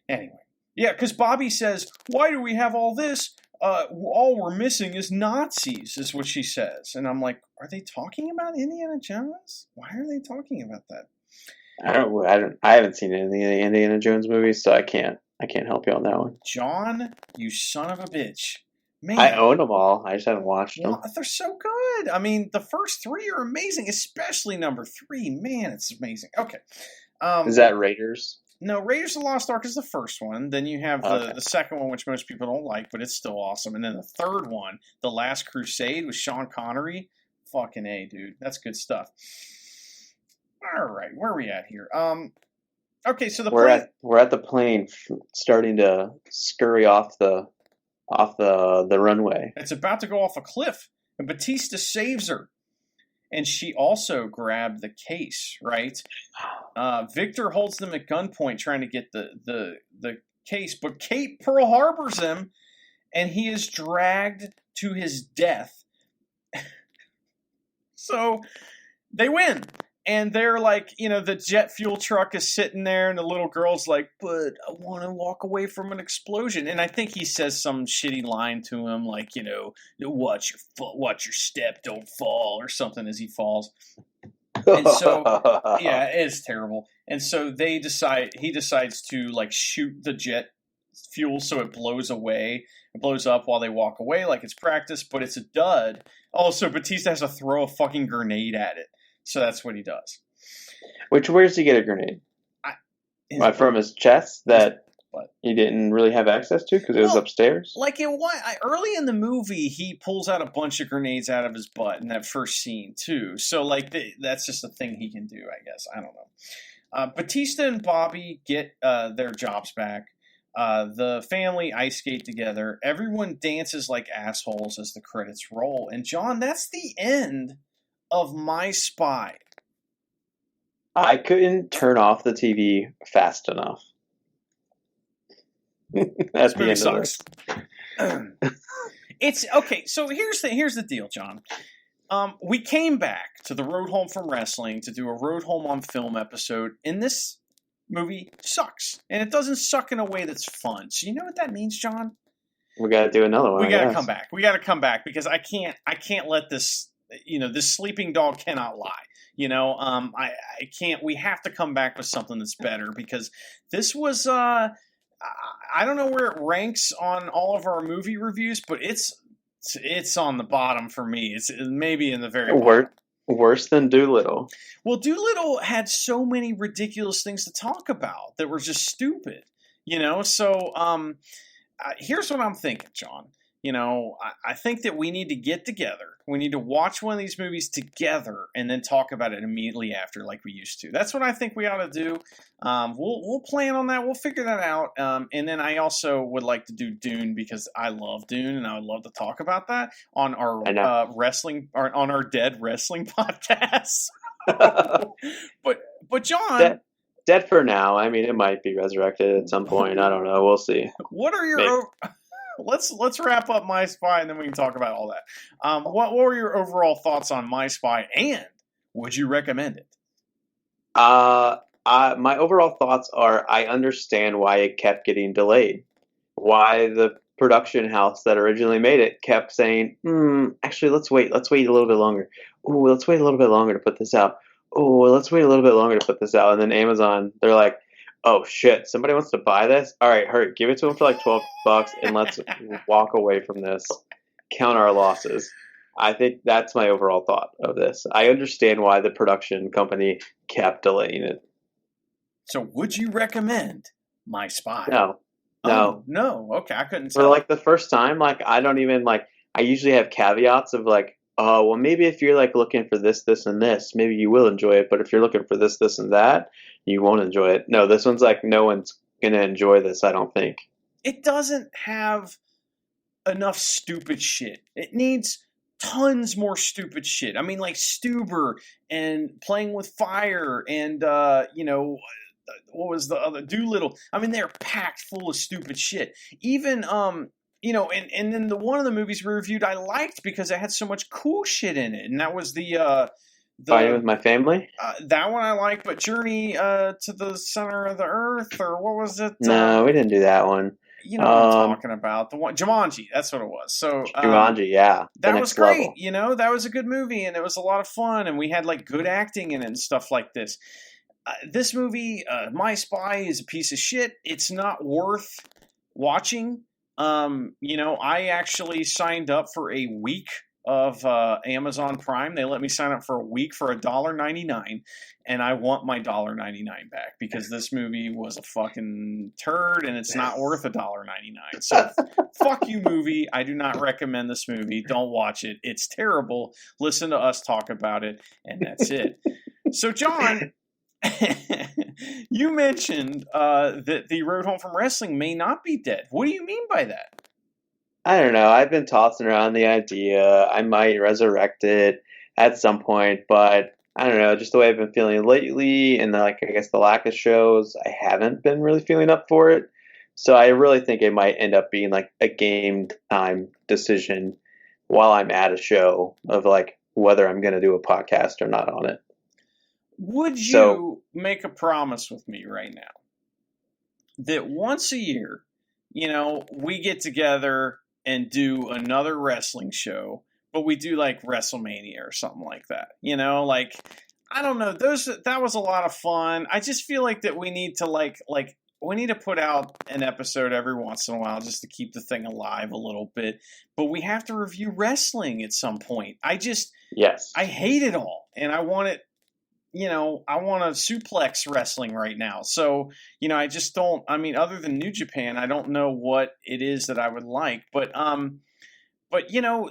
anyway, because Bobby says, "Why do we have all this? All we're missing is Nazis," is what she says. And I'm like, are they talking about Indiana Jones? Why are they talking about that? I haven't seen any of the Indiana Jones movies, so I can't help you on that one. John, you son of a bitch. Man, I own them all. I just haven't watched them. They're so good. I mean, the first three are amazing, especially number 3. Man, it's amazing. Okay. Is that Raiders? No, Raiders of the Lost Ark is the first one. Then you have the second one, which most people don't like, but it's still awesome. And then the third one, The Last Crusade with Sean Connery. Fucking A, dude. That's good stuff. All right, where are we at here? Okay, so we're at the plane starting to scurry off the runway. It's about to go off a cliff, and Batista saves her, and she also grabbed the case. Right? Victor holds them at gunpoint, trying to get the case, but Kate Pearl Harbors him, and he is dragged to his death. So They win. And they're like, the jet fuel truck is sitting there, and the little girl's like, but I want to walk away from an explosion. And I think he says some shitty line to him, like, watch your step, don't fall, or something as he falls. And so, yeah, it's terrible. And so he decides to, like, shoot the jet fuel so it blows away. It blows up while they walk away, like it's practice, but it's a dud. Also, Batista has to throw a fucking grenade at it. So that's what he does. Where does he get a grenade? From his chest that he didn't really have access to because it was upstairs? Like early in the movie, he pulls out a bunch of grenades out of his butt in that first scene too. So like that's just a thing he can do, I guess. I don't know. Batista and Bobby get their jobs back. The family ice skate together. Everyone dances like assholes as the credits roll. And John, that's the end of My Spy. I couldn't turn off the TV fast enough. That's the end sucks. It's okay. So here's the deal, John. We came back to the Road Home from Wrestling to do a Road Home on Film episode, and this movie sucks, and it doesn't suck in a way that's fun. So you know what that means, John? We got to do another one. We got to come back. We got to come back because I can't let this. This sleeping dog cannot lie. I can't. We have to come back with something that's better because this was. I don't know where it ranks on all of our movie reviews, but it's on the bottom for me. It's maybe in the very bottom. Worse than Doolittle. Well, Doolittle had so many ridiculous things to talk about that were just stupid. So here's what I'm thinking, John. I think that we need to get together. We need to watch one of these movies together and then talk about it immediately after like we used to. That's what I think we ought to do. We'll plan on that. We'll figure that out. And then I also would like to do Dune because I love Dune and I would love to talk about that on our on our Dead Wrestling podcast. but John... Dead for now. I mean, it might be resurrected at some point. I don't know. We'll see. What are your... Let's wrap up My Spy and then we can talk about all that. What were your overall thoughts on My Spy and would you recommend it? My overall thoughts are I understand why it kept getting delayed. Why the production house that originally made it kept saying, actually, let's wait a little bit longer. Ooh, let's wait a little bit longer to put this out. Oh, let's wait a little bit longer to put this out. And then Amazon, they're like, oh shit, somebody wants to buy this? All right, hurry, give it to them for like $12 and let's walk away from this. Count our losses. I think that's my overall thought of this. I understand why the production company kept delaying it. So would you recommend My Spy? No. No. Okay, I couldn't tell. For like the first time, like I don't even like, I usually have caveats of like, oh, well maybe if you're like looking for this, and this, maybe you will enjoy it. But if you're looking for this, and that, you won't enjoy it. No, this one's like, no one's going to enjoy this, I don't think. It doesn't have enough stupid shit. It needs tons more stupid shit. I mean, like Stuber and Playing with Fire and, what was the other? Doolittle. I mean, they're packed full of stupid shit. Even, and then the one of the movies we reviewed I liked because it had so much cool shit in it. And that was the Fighting with My Family? That one I like, but Journey to the Center of the Earth, or what was it? No, we didn't do that one. You know what I'm talking about. The one, Jumanji, that's what it was. So Jumanji, yeah. That was great. Level. That was a good movie, and it was a lot of fun, and we had like good acting in it and stuff like this. This movie, My Spy, is a piece of shit. It's not worth watching. I actually signed up for a week of Amazon Prime. They let me sign up for a week for $1.99, and I want my $1.99 back because this movie was a fucking turd and it's not worth $1.99. So fuck you, movie. I do not recommend this movie. Don't watch it. It's terrible. Listen to us talk about it, and that's it. So John, you mentioned that the Road Home from Wrestling may not be dead. What do you mean by that? I don't know. I've been tossing around the idea. I might resurrect it at some point, but I don't know. Just the way I've been feeling lately, and I guess the lack of shows, I haven't been really feeling up for it. So I really think it might end up being like a game time decision while I'm at a show of like, whether I'm going to do a podcast or not on it. Would you make a promise with me right now that once a year, we get together and do another wrestling show, but we do like WrestleMania or something like that? Like, I don't know. That was a lot of fun. I just feel like that we need to we need to put out an episode every once in a while just to keep the thing alive a little bit. But we have to review wrestling at some point. Yes. I hate it all, and I want it. I want to suplex wrestling right now. So, I just don't. I mean, other than New Japan, I don't know what it is that I would like. But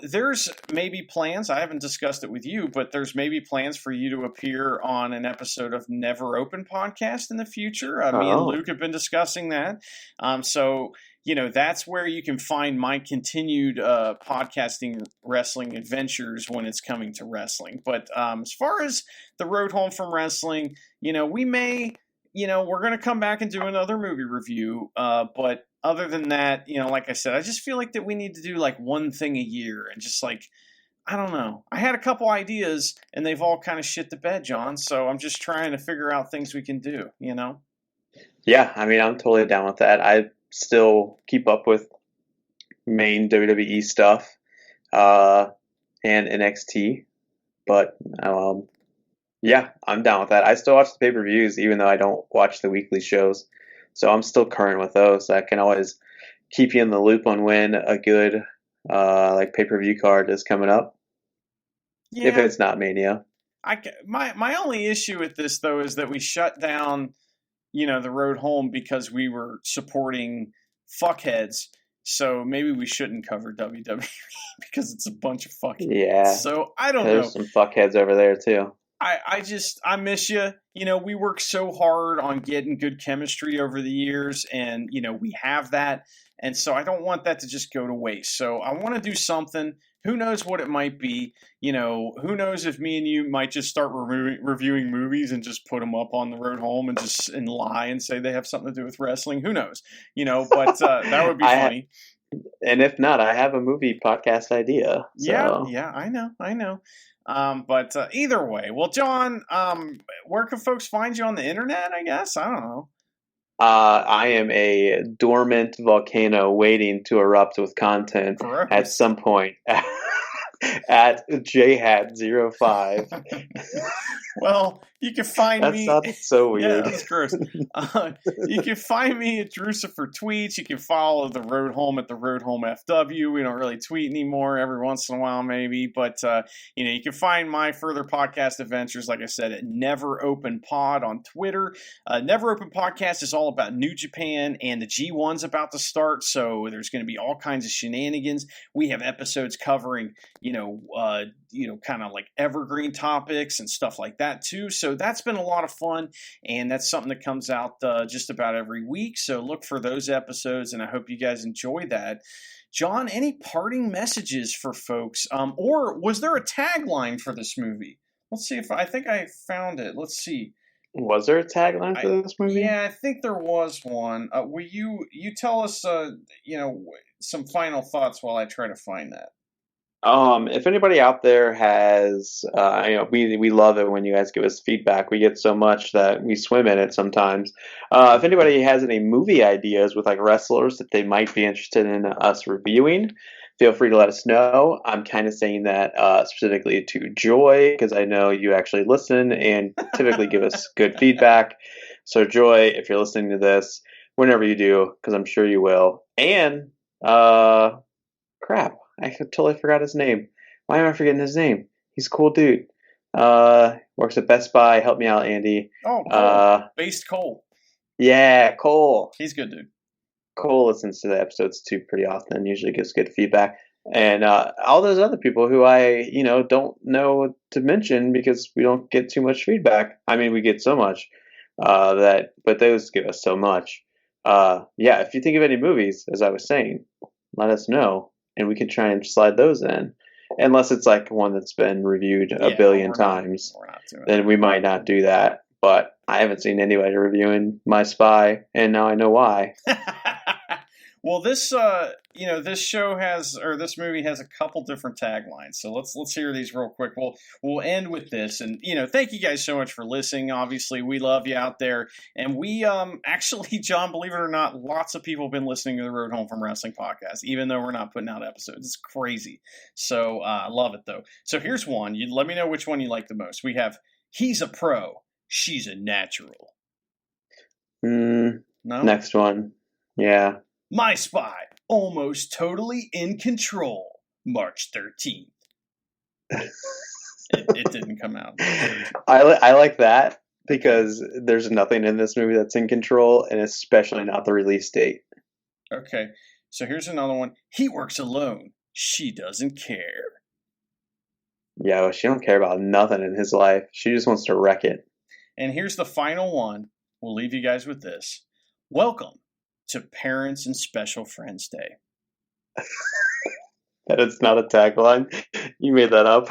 there's maybe plans. I haven't discussed it with you, but there's maybe plans for you to appear on an episode of Never Open podcast in the future. Me and Luke have been discussing that. So, that's where you can find my continued podcasting wrestling adventures when it's coming to wrestling. But as far as the road home from wrestling, we may, we're going to come back and do another movie review. But other than that, like I said, I just feel like that we need to do like one thing a year and just like, I don't know. I had a couple ideas and they've all kind of shit the bed, John. So I'm just trying to figure out things we can do, Yeah, I mean, I'm totally down with that. I still keep up with main WWE stuff and NXT, but yeah, I'm down with that. I still watch the pay-per-views even though I don't watch the weekly shows, so I'm still current with those. I can always keep you in the loop on when a good pay-per-view card is coming up, if it's not Mania. My only issue with this though is that we shut down the road home because we were supporting fuckheads. So maybe we shouldn't cover WWE because it's a bunch of fuckheads. Yeah. So I don't know. There's some fuckheads over there too. I miss you. We worked so hard on getting good chemistry over the years, and we have that. And so I don't want that to just go to waste. So I want to do something. Who knows what it might be? Who knows if me and you might just start reviewing movies and just put them up on the road home and lie and say they have something to do with wrestling. Who knows? But that would be funny. And if not, I have a movie podcast idea. So. Yeah, I know. But either way, well, John, where can folks find you on the internet? I guess I don't know. I am a dormant volcano waiting to erupt with content at some point at jhat05. Well, you can find me. That sounds so weird. Yeah, that's gross. You can find me at Drucifer Tweets. You can follow the Road Home at the Road Home FW. We don't really tweet anymore. Every once in a while, maybe. But you can find my further podcast adventures, like I said, at Never Open Pod on Twitter. Never Open Podcast is all about New Japan, and the G1's about to start. So there's going to be all kinds of shenanigans. We have episodes covering, kind of like evergreen topics and stuff like that too. So that's been a lot of fun, and that's something that comes out just about every week. So look for those episodes, and I hope you guys enjoy that. John, any parting messages for folks? Or was there a tagline for this movie? Let's see I think I found it. Let's see. Was there a tagline for this movie? Yeah, I think there was one. Will you tell us, some final thoughts while I try to find that? If anybody out there has, we love it when you guys give us feedback. We get so much that we swim in it sometimes. If anybody has any movie ideas with like wrestlers that they might be interested in us reviewing, feel free to let us know. I'm kind of saying that specifically to Joy because I know you actually listen and typically give us good feedback. So Joy, if you're listening to this, whenever you do, because I'm sure you will. And crap. I totally forgot his name. Why am I forgetting his name? He's a cool dude. Works at Best Buy. Help me out, Andy. Oh, Cole. Based Cole. Yeah, Cole. He's a good dude. Cole listens to the episodes too pretty often. Usually gives good feedback. And all those other people who I, don't know to mention because we don't get too much feedback. I mean, we get so much but those give us so much. If you think of any movies, as I was saying, let us know. And we can try and slide those in. Unless it's like one that's been reviewed a billion times. Then we might not do that. But I haven't seen anybody reviewing My Spy, and now I know why. Well, this this show has, or this movie has, a couple different taglines. So let's hear these real quick. We'll end with this, and thank you guys so much for listening. Obviously, we love you out there, and we actually, John, believe it or not, lots of people have been listening to the Road Home from Wrestling podcast, even though we're not putting out episodes. It's crazy. So I love it though. So here's one. You let me know which one you like the most. We have he's a pro, she's a natural. No. Next one. Yeah. My Spy, almost totally in control. March 13th. It didn't come out. I like that because there's nothing in this movie that's in control, and especially not the release date. Okay, so here's another one. He works alone. She doesn't care. Yeah, well, she don't care about nothing in his life. She just wants to wreck it. And here's the final one. We'll leave you guys with this. Welcome to Parents and Special Friends Day. That is not a tagline. You made that up.